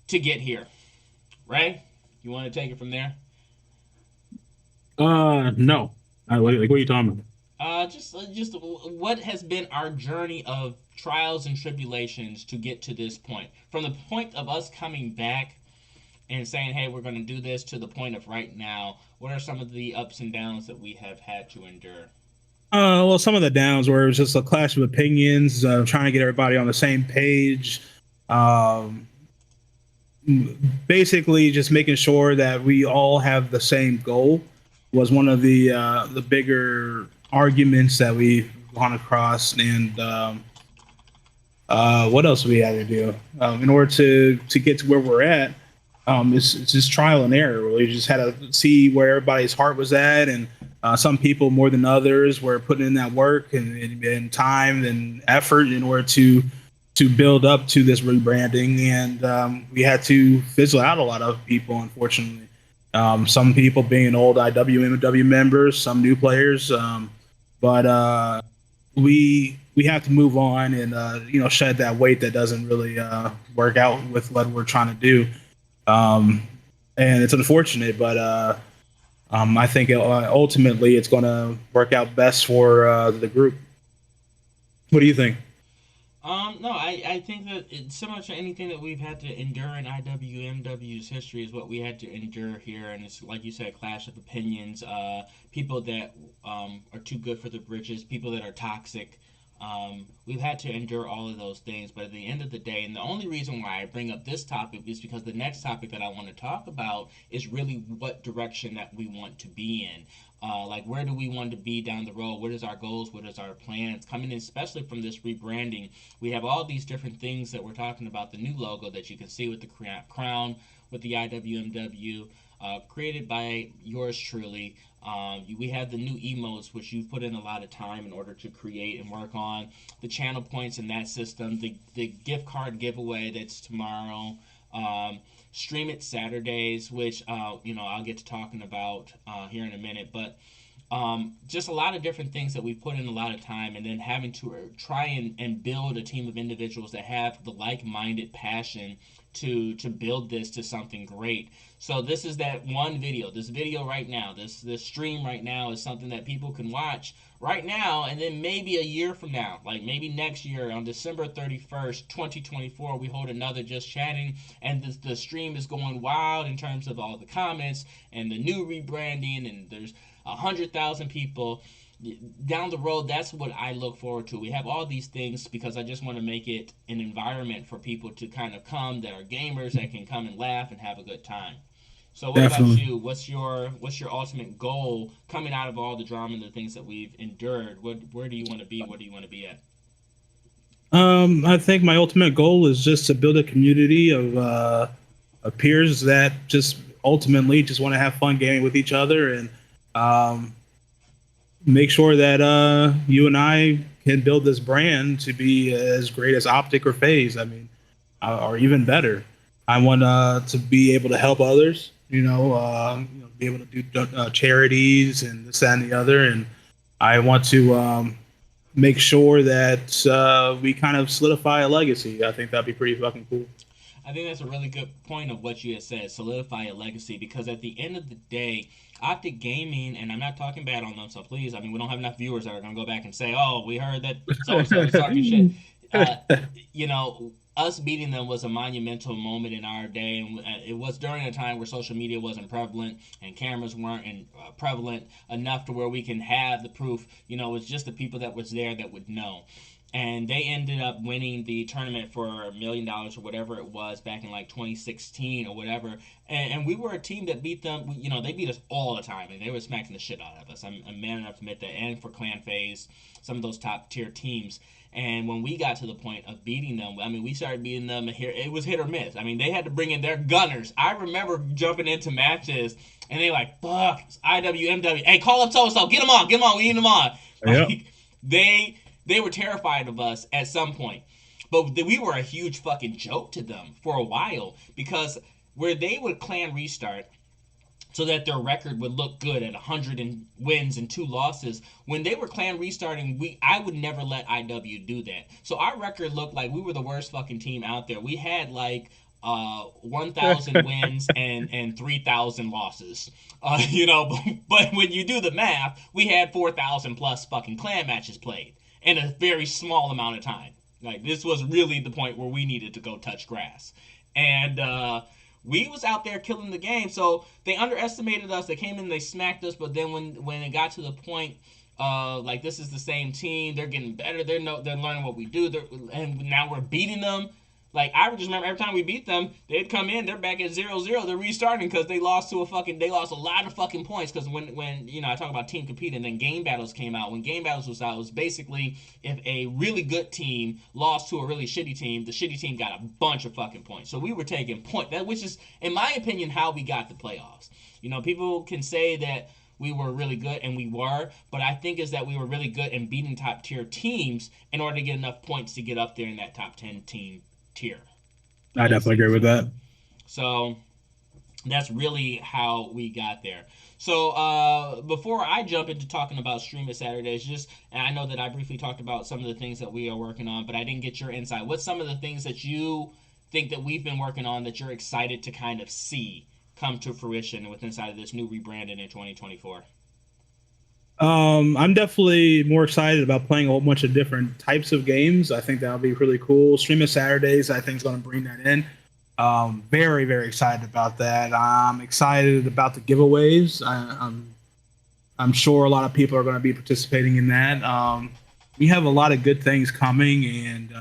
to get here. Ray, you want to take it from there? No. Like what are you talking about? Just what has been our journey of trials and tribulations to get to this point. From the point of us coming back and saying, "Hey, we're going to do this," to the point of right now. What are some of the ups and downs that we have had to endure? Well, some of the downs where it was just a clash of opinions, trying to get everybody on the same page. Um, Basically, just making sure that we all have the same goal was one of the bigger arguments that we've gone across. And what else we had to do in order to get to where we're at? It's just trial and error. We just had to see where everybody's heart was at, and some people more than others were putting in that work and time and effort in order to build up to this rebranding. And we had to fizzle out a lot of people, unfortunately. Some people being old IWMW members, some new players, but we have to move on and shed that weight that doesn't really work out with what we're trying to do. Um, and it's unfortunate, but I think ultimately it's going to work out best for the group. What do you think? No, I think that it's similar to anything that we've had to endure in IWMW's history is what we had to endure here, and it's like you said, clash of opinions, people that are too good for the britches, people that are toxic. We've had to endure all of those things, but at the end of the day, and the only reason why I bring up this topic is because the next topic that I want to talk about is really what direction that we want to be in. Like where do we want to be down the road? What is our goals? What is our plans? Coming in, especially from this rebranding, we have all these different things that we're talking about. The new logo that you can see with the crown, with the IWMW, created by yours truly. We have the new emotes, which you've put in a lot of time in order to create and work on. The channel points in that system. The gift card giveaway that's tomorrow. Stream it Saturdays, which I'll get to talking about here in a minute. But just a lot of different things that we put in a lot of time, and then having to try and build a team of individuals that have the like-minded passion to build this to something great. So this is that one video. This video right now, this stream right now is something that people can watch right now, and then maybe a year from now, like maybe next year on December 31st, 2024, we hold another Just Chatting, and the stream is going wild in terms of all the comments and the new rebranding, and there's 100,000 people. down the road, that's what I look forward to. We have all these things because I just want to make it an environment for people to kind of come that are gamers that can come and laugh and have a good time. So what about Definitely. you? What's your ultimate goal coming out of all the drama and the things that we've endured? Where do you want to be? What do you want to be at? I think my ultimate goal is just to build a community of peers that just ultimately just want to have fun gaming with each other and um, make sure that you and I can build this brand to be as great as Optic or Phase. I mean, or even better. I want to be able to help others. Be able to do charities and this, that, and the other. And I want to make sure that we kind of solidify a legacy. I think that'd be pretty fucking cool. I think that's a really good point of what you had said. Solidify a legacy, because at the end of the day, Optic Gaming, and I'm not talking bad on them, so please, I mean, we don't have enough viewers that are going to go back and say, "Oh, we heard that so and so was talking shit." Uh, us beating them was a monumental moment in our day, and it was during a time where social media wasn't prevalent and cameras weren't prevalent enough to where we can have the proof. It was just the people that was there that would know, and they ended up winning the tournament for $1 million or whatever it was back in like 2016 or whatever. And we were a team that beat them. They beat us all the time, and they were smacking the shit out of us. I'm man enough to admit that. And for Clan Phase, some of those top tier teams. And when we got to the point of beating them, I mean, we started beating them here. It was hit or miss. I mean, they had to bring in their gunners. I remember jumping into matches, and they like, "Fuck, it's IWMW. Hey, call up so and so. Get them on. We need them on." Yep. Like they were terrified of us at some point. But we were a huge fucking joke to them for a while, because where they would clan restart so that their record would look good at 100 wins and 2 losses. When they were clan restarting, I would never let IW do that. So our record looked like we were the worst fucking team out there. We had like 1,000 wins and 3,000 losses. But when you do the math, we had 4,000 plus fucking clan matches played in a very small amount of time. Like, this was really the point where we needed to go touch grass, and we was out there killing the game. So they underestimated us. They came in, they smacked us. But then when it got to the point, like, this is the same team, they're getting better. They're learning what we do. And now we're beating them. Like, I just remember every time we beat them, they'd come in, they're back at 0-0. They're restarting because they lost a lot of fucking points. Because when I talk about team competing, then game battles came out. When game battles was out, it was basically if a really good team lost to a really shitty team, the shitty team got a bunch of fucking points. So we were taking which is, in my opinion, how we got the playoffs. People can say that we were really good, and we were, but I think is that we were really good in beating top tier teams in order to get enough points to get up there in that top 10 team tier I definitely agree places. with that. So that's really how we got there. So before I jump into talking about Stream It Saturdays, and I know that I briefly talked about some of the things that we are working on, but I didn't get your insight. What's some of the things that you think that we've been working on that you're excited to kind of see come to fruition with inside of this new rebranding in 2024? I'm definitely more excited about playing a whole bunch of different types of games. I think that'll be really cool. Stream of Saturdays, I think, is going to bring that in. Very, very excited about that. I'm excited about the giveaways. I'm sure a lot of people are going to be participating in that. We have a lot of good things coming, and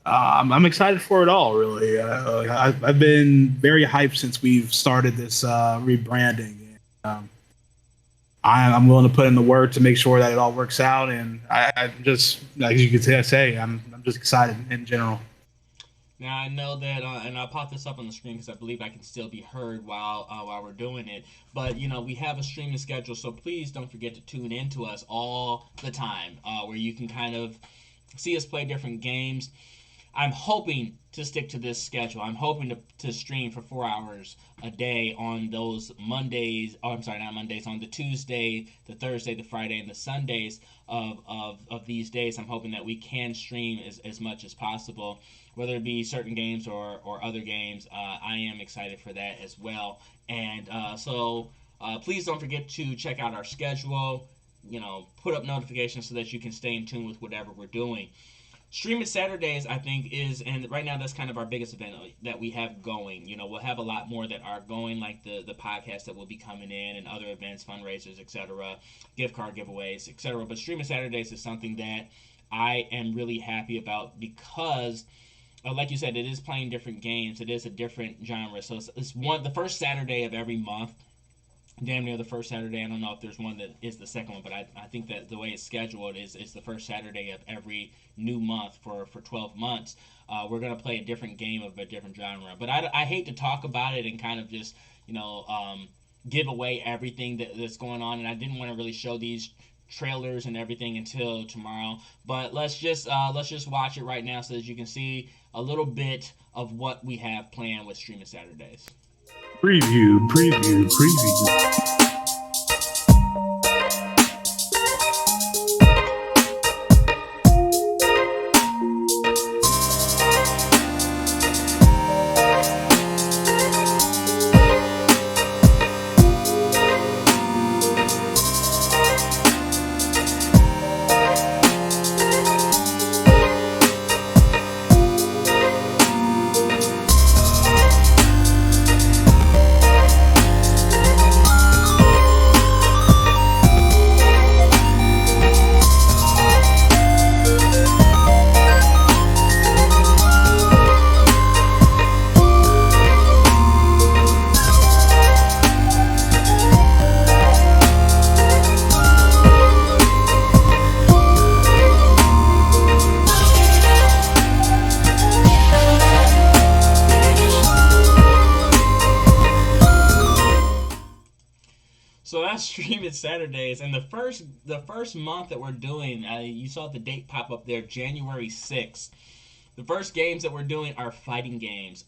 I'm excited for it all. Really, I've been very hyped since we've started this rebranding. Um, I'm willing to put in the work to make sure that it all works out, and I'm just, like you could say, I'm just excited in general. Now I know that, and I'll pop this up on the screen because I believe I can still be heard while we're doing it. But we have a streaming schedule, so please don't forget to tune in to us all the time, where you can kind of see us play different games. I'm hoping to stick to this schedule. I'm hoping to stream for 4 hours a day on those Mondays. Oh, I'm sorry, not Mondays. On the Tuesday, the Thursday, the Friday, and the Sundays of these days. I'm hoping that we can stream as much as possible, whether it be certain games or other games. I am excited for that as well. And please don't forget to check out our schedule. Put up notifications so that you can stay in tune with whatever we're doing. Stream It Saturdays, I think, is, and right now that's kind of our biggest event that we have going. You know, we'll have a lot more that are going, like the podcast that will be coming in and other events, fundraisers, etc., gift card giveaways, etc. But Stream It Saturdays is something that I am really happy about because, like you said, it is playing different games. It is a different genre. So it's one the first Saturday of every month, damn near the first Saturday. I don't know if there's one that is the second one, but I think that the way it's scheduled is the first Saturday of every new month for 12 months. We're going to play a different game of a different genre. But I hate to talk about it and kind of just, you know, give away everything that's going on. And I didn't want to really show these trailers and everything until tomorrow. But let's just watch it right now so that you can see a little bit of what we have planned with Streaming Saturdays. Preview, preview, preview. So that's Stream It Saturdays, and the first month that we're doing, you saw the date pop up there, January 6th. The first games that we're doing are fighting games.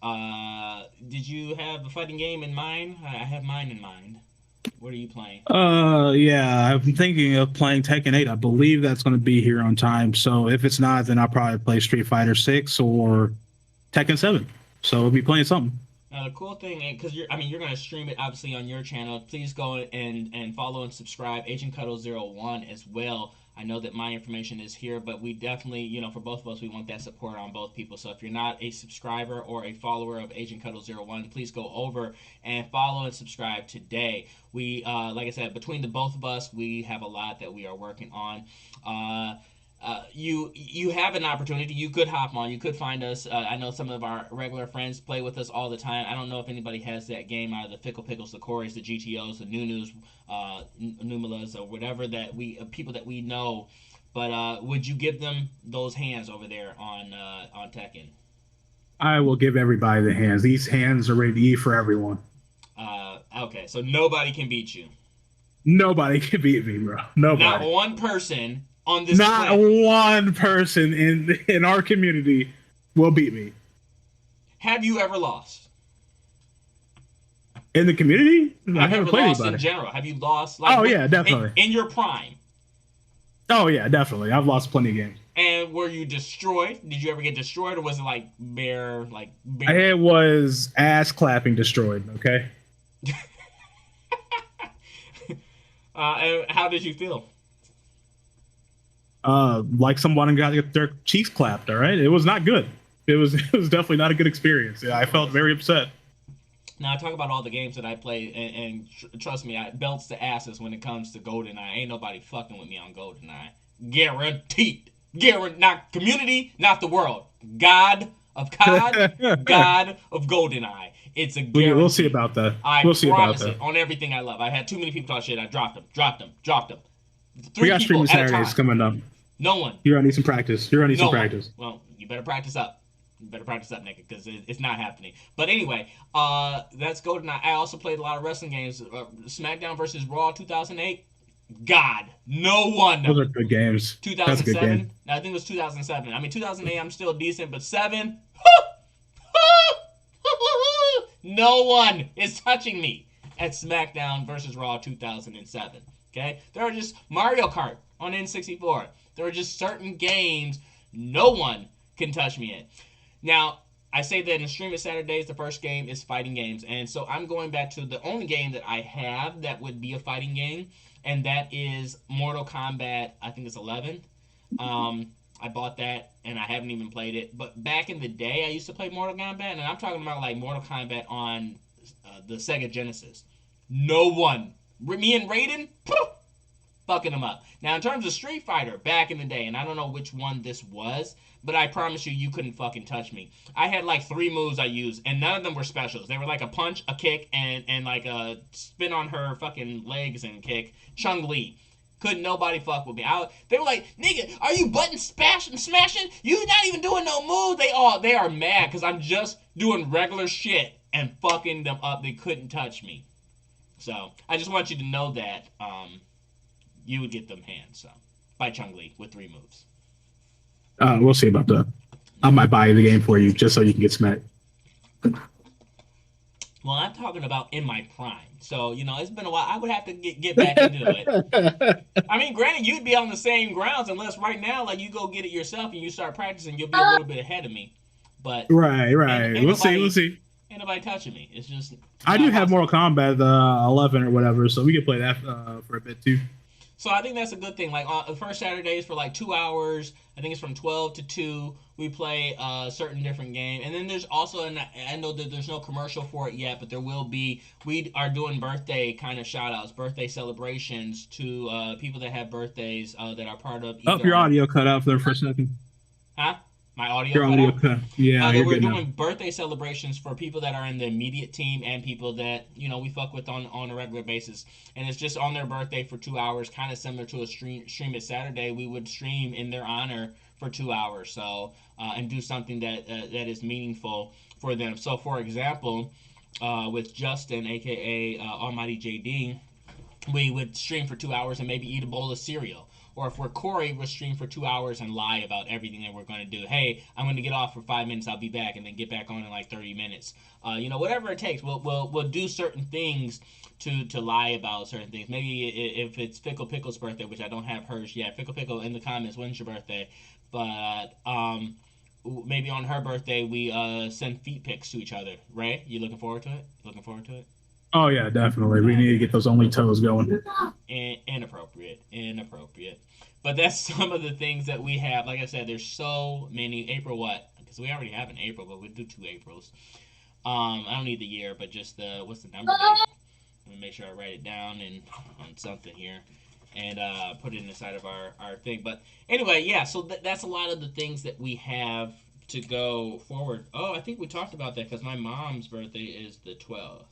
Did you have a fighting game in mind? I have mine in mind. What are you playing? Yeah, I'm thinking of playing Tekken 8. I believe that's going to be here on time. So if it's not, then I'll probably play Street Fighter 6 or Tekken 7. So we'll be playing something. Now the cool thing, because you're going to stream it obviously on your channel. Please go and follow and subscribe Agent Cuddle 01 as well. I know that my information is here, but we definitely, for both of us, we want that support on both people. So if you're not a subscriber or a follower of Agent Cuddle 01, please go over and follow and subscribe today. We, like I said, between the both of us, we have a lot that we are working on. You have an opportunity. You could hop on. You could find us. I know some of our regular friends play with us all the time. I don't know if anybody has that game out of the Fickle Pickles, the Corys, the GTOs, the Nunus, Numalas, or whatever that people that we know. But would you give them those hands over there on Tekken? I will give everybody the hands. These hands are ready to eat for everyone. Okay, so nobody can beat you. Nobody can beat me, bro. Nobody. Not one person on this Not planet. one person in our community will beat me. Have you ever lost? In the community? I haven't played lost anybody. in general. Have you lost? Yeah, definitely. In your prime. Oh yeah, definitely. I've lost plenty of games. And were you destroyed? Did you ever get destroyed, or was it like bare? It was ass clapping destroyed. Okay. And how did you feel? Like someone got their cheeks clapped. All right, it was not good. It was definitely not a good experience. Yeah, I felt very upset. Now I talk about all the games that I play, and trust me, I belts to asses when it comes to GoldenEye. Ain't nobody fucking with me on GoldenEye. Guaranteed. Not community, not the world. God of COD, God of GoldenEye. It's a guarantee. We'll see about that. We'll see about that. On everything I love. I had too many people talk shit. I dropped them. We got streaming Saturdays coming up. No one. You're gonna need some practice. Practice. Well, you better practice up. Nigga, because it's not happening. But anyway, that's GoldenEye. I also played a lot of wrestling games. SmackDown versus Raw 2008. God, no one. Those are good games. 2007. I think it was 2007. I mean, 2008, I'm still decent, but 7. No one is touching me at SmackDown versus Raw 2007. Okay? There are just Mario Kart on N64. There are just certain games no one can touch me in. Now, I say that in Stream It Saturdays, the first game is fighting games. And so I'm going back to the only game that I have that would be a fighting game, and that is Mortal Kombat, I think it's 11. I bought that and I haven't even played it. But back in the day, I used to play Mortal Kombat, and I'm talking about like Mortal Kombat on the Sega Genesis. No one, me and Raiden, fucking them up. Now, in terms of Street Fighter, back in the day, and I don't know which one this was, but I promise you, you couldn't fucking touch me. I had like 3 moves I used, and none of them were specials. They were like a punch, a kick, and like a spin on her fucking legs and kick. Chung-Li. Couldn't nobody fuck with me. They were like, nigga, are you button smashing? You not even doing no moves. They are mad because I'm just doing regular shit and fucking them up. They couldn't touch me. So I just want you to know that you would get them hands by Chung-Li with 3 moves. We'll see about that. I might buy the game for you just so you can get smacked. Well, I'm talking about in my prime. So, it's been a while. I would have to get back into it. I mean, granted, you'd be on the same grounds unless right now, like, you go get it yourself and you start practicing, you'll be a little bit ahead of me. But right. We'll see. Ain't nobody touching me. It's just... I do have Mortal Kombat 11 or whatever, so we can play that for a bit, too. So I think that's a good thing. Like, the first Saturdays for, like, 2 hours. I think it's from 12 to 2. We play a certain different game. And then there's also, and I know that there's no commercial for it yet, but there will be. We are doing birthday kind of shout-outs, birthday celebrations to people that have birthdays that are part of... your audio cut out there for a second. Huh? My audio Your audio cut. Yeah, we're doing birthday celebrations for people that are in the immediate team and people that, we fuck with on a regular basis. And it's just on their birthday for 2 hours, kind of similar to a stream at Saturday. We would stream in their honor for 2 hours, so and do something that is meaningful for them. So, for example, with Justin, aka Almighty JD, we would stream for 2 hours and maybe eat a bowl of cereal. Or if we're Corey, we'll stream for 2 hours and lie about everything that we're going to do. Hey, I'm going to get off for 5 minutes. I'll be back, and then get back on in like 30 minutes. Whatever it takes. We'll do certain things to lie about certain things. Maybe if it's Fickle Pickle's birthday, which I don't have hers yet. Fickle Pickle in the comments, when's your birthday? But maybe on her birthday we send feet pics to each other. Ray, you looking forward to it? Oh yeah, definitely. We need to get those only toes going. Inappropriate. But that's some of the things that we have. Like I said, there's so many. April what? Because we already have an April, but we'll do 2 Aprils. I don't need the year, but just what's the number? Let me make sure I write it down on something here and put it inside of our thing. But anyway, yeah. So that's a lot of the things that we have to go forward. Oh, I think we talked about that because my mom's birthday is the 12th.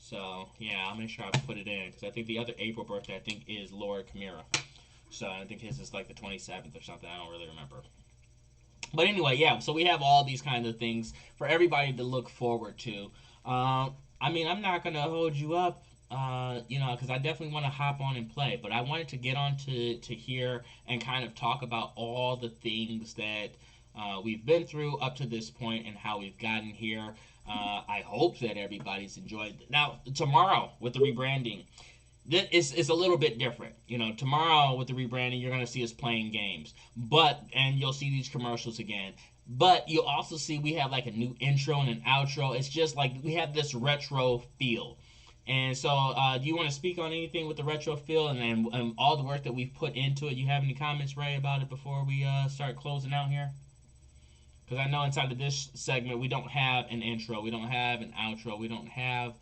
So, yeah, I'll make sure I put it in. Because I think the other April birthday, I think, is Laura Kamira. So, I think his is like the 27th or something. I don't really remember. But anyway, yeah. So, we have all these kinds of things for everybody to look forward to. I mean, I'm not going to hold you up, because I definitely want to hop on and play. But I wanted to get on to here and kind of talk about all the things that we've been through up to this point and how we've gotten here. I hope that everybody's enjoyed it. Now, tomorrow with the rebranding, it's a little bit different. Tomorrow with the rebranding, you're going to see us playing games. And you'll see these commercials again. But you'll also see we have like a new intro and an outro. It's just like we have this retro feel. And so, do you want to speak on anything with the retro feel and all the work that we've put into it? You have any comments, Ray, about it before we start closing out here? Because I know inside of this segment, we don't have an intro. We don't have an outro. We don't have...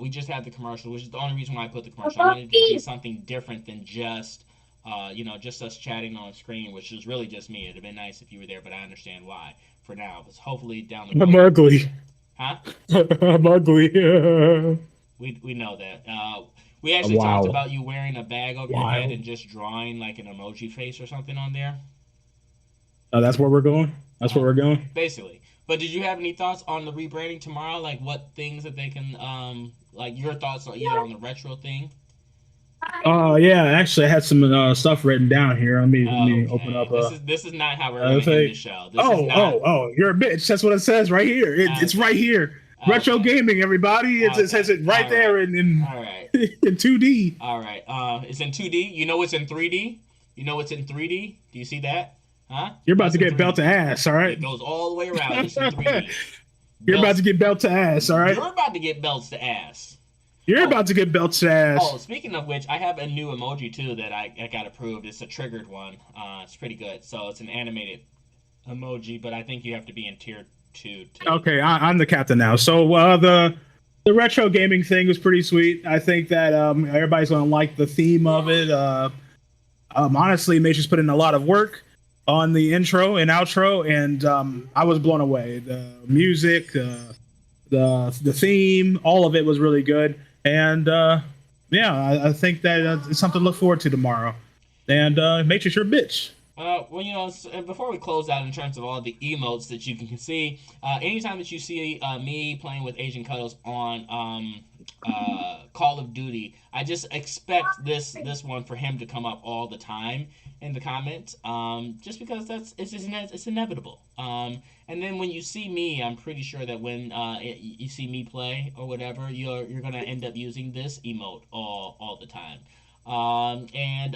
we just have the commercial, which is the only reason why I put the commercial. I wanted it to be something different than just, just us chatting on screen, which is really just me. It'd have been nice if you were there, but I understand why for now. But hopefully down the road... I'm ugly. Huh? I'm ugly. We know that. We actually talked about you wearing a bag over your head and just drawing like an emoji face or something on there. That's where we're going? That's where we're going? Basically. But did you have any thoughts on the rebranding tomorrow? Like what things that they can, like your thoughts on either on the retro thing? Yeah, actually I had some stuff written down here. Let me open up. This is not how we're going to end the show. You're a bitch. That's what it says right here. It's right here. Retro gaming, everybody. It says it right there in all right. in 2D. All right. It's in 2D. You know it's in 3D? You know it's in 3D? Do you see that? Huh? You're about to get belt to ass, all right? It goes all the way around. It's in 3D. You're about to get belt to ass, all right? You're about to get belts to ass. You're Oh, about to get belted oh, ass. speaking of which, I have a new emoji too that I got approved. It's a triggered one. It's pretty good. So it's an animated emoji, but I think you have to be in tier two to. Okay, I'm the captain now. So the retro gaming thing was pretty sweet. I think that everybody's gonna like the theme of it. Honestly, Matrix put in a lot of work on the intro and outro, and I was blown away. The music, the theme, all of it was really good. And yeah, I think that it's something to look forward to tomorrow. And Matrix, you're a bitch. Well, before we close out in terms of all the emotes that you can see, anytime that you see me playing with Asian Cuddles on Call of Duty, I just expect this one for him to come up all the time in the comments, just because it's inevitable. And then when you see me, I'm pretty sure that when you see me play or whatever, you're gonna end up using this emote all the time. And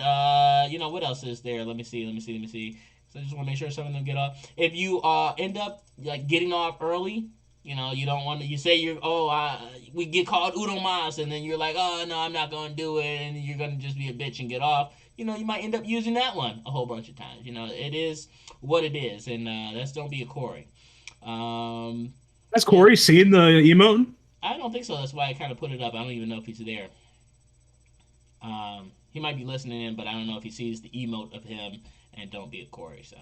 what else is there? Let me see. So I just want to make sure some of them get off. If you end up like getting off early, you don't want to. You say we get called Udomas, and then you're like, oh no, I'm not gonna do it, and you're gonna just be a bitch and get off. You might end up using that one a whole bunch of times. It is what it is, and that's don't be a Corey. Um, Has yeah, Corey seen the emote? I don't think so. That's why I kind of put it up. I don't even know if he's there. He might be listening in, but I don't know if he sees the emote of him and don't be a Corey. So,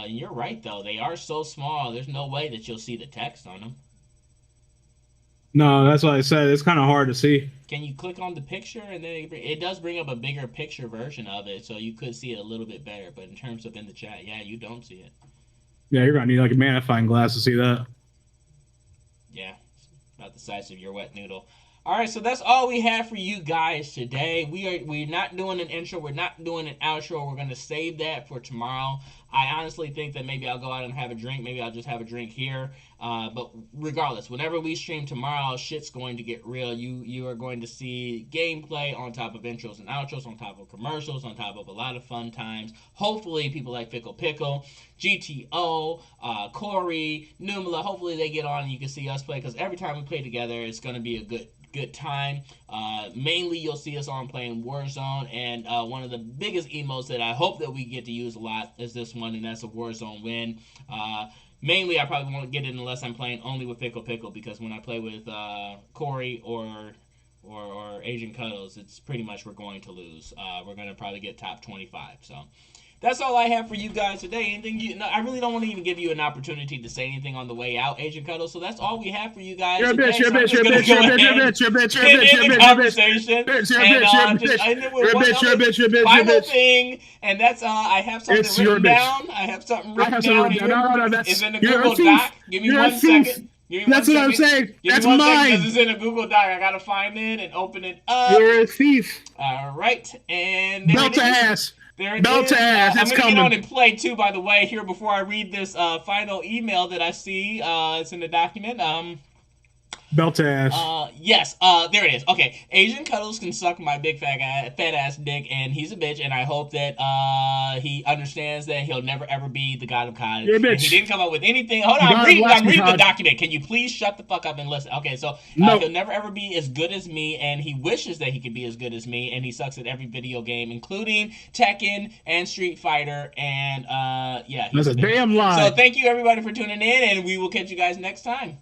you're right though. They are so small. There's no way that you'll see the text on them. No, that's what I said. It's kind of hard to see. Can you click on the picture and then it does bring up a bigger picture version of it, so you could see it a little bit better. But in terms of in the chat, yeah, you don't see it. Yeah, you're gonna need like a magnifying glass to see that. Yeah, about the size of your wet noodle. All right, so that's all we have for you guys today. We're not doing an intro. We're not doing an outro. We're gonna save that for tomorrow. I honestly think that maybe I'll go out and have a drink. Maybe I'll just have a drink here. But regardless, whenever we stream tomorrow, shit's going to get real. You are going to see gameplay on top of intros and outros, on top of commercials, on top of a lot of fun times. Hopefully, people like Fickle Pickle, GTO, Corey, Numala. Hopefully, they get on and you can see us play because every time we play together, it's going to be a good time. Mainly, you'll see us on playing Warzone, and one of the biggest emotes that I hope that we get to use a lot is this one, and that's a Warzone win. Mainly, I probably won't get it unless I'm playing only with Pickle Pickle because when I play with Corey or Asian Cuddles, it's pretty much we're going to lose. We're going to probably get top 25. So that's all I have for you guys today. No, I really don't want to even give you an opportunity to say anything on the way out, Asian Cuddles. So that's all we have for you guys You're a today. bitch. You're a So I'm bitch. just You're a gonna bitch. go You're a bitch. You're a ahead bitch. You're a bitch. You're a and bitch. You're a end the bitch. You're a bitch. conversation. You're a bitch. You're a And bitch. You're a just bitch. end it with You're a one bitch. You're a other bitch. You're a bitch. You're a final bitch. thing, and that's I have something It's your written bitch. down. I have something I written have some down written here. down. No, It's that's in a you're a Google thief. Doc. Give me You're a one thief. second. Give me one That's what I'm second. saying. Give That's me 1 second because mine. it's in a Google Doc. I gotta find it and open it up. You're a thief. All right, and there Belt it to is. ass. There it Belt to is. ass. I'm It's gonna get on coming. and play too. By the way, here before I read this final email that I see, it's in the document. Belt to ass. Yes, there it is. Okay, Asian Cuddles can suck my big fat ass dick, and he's a bitch. And I hope that he understands that he'll never ever be the god of COD. You're a And he bitch. didn't come up with anything. Hold on, God I'm bless you, reading the God. document. Can you please shut the fuck up and listen? Okay, so he'll Nope. never ever be as good as me, and he wishes that he could be as good as me, and he sucks at every video game, including Tekken and Street Fighter. And yeah, he's That's a a bitch. damn So lie. thank you everybody for tuning in, and we will catch you guys next time.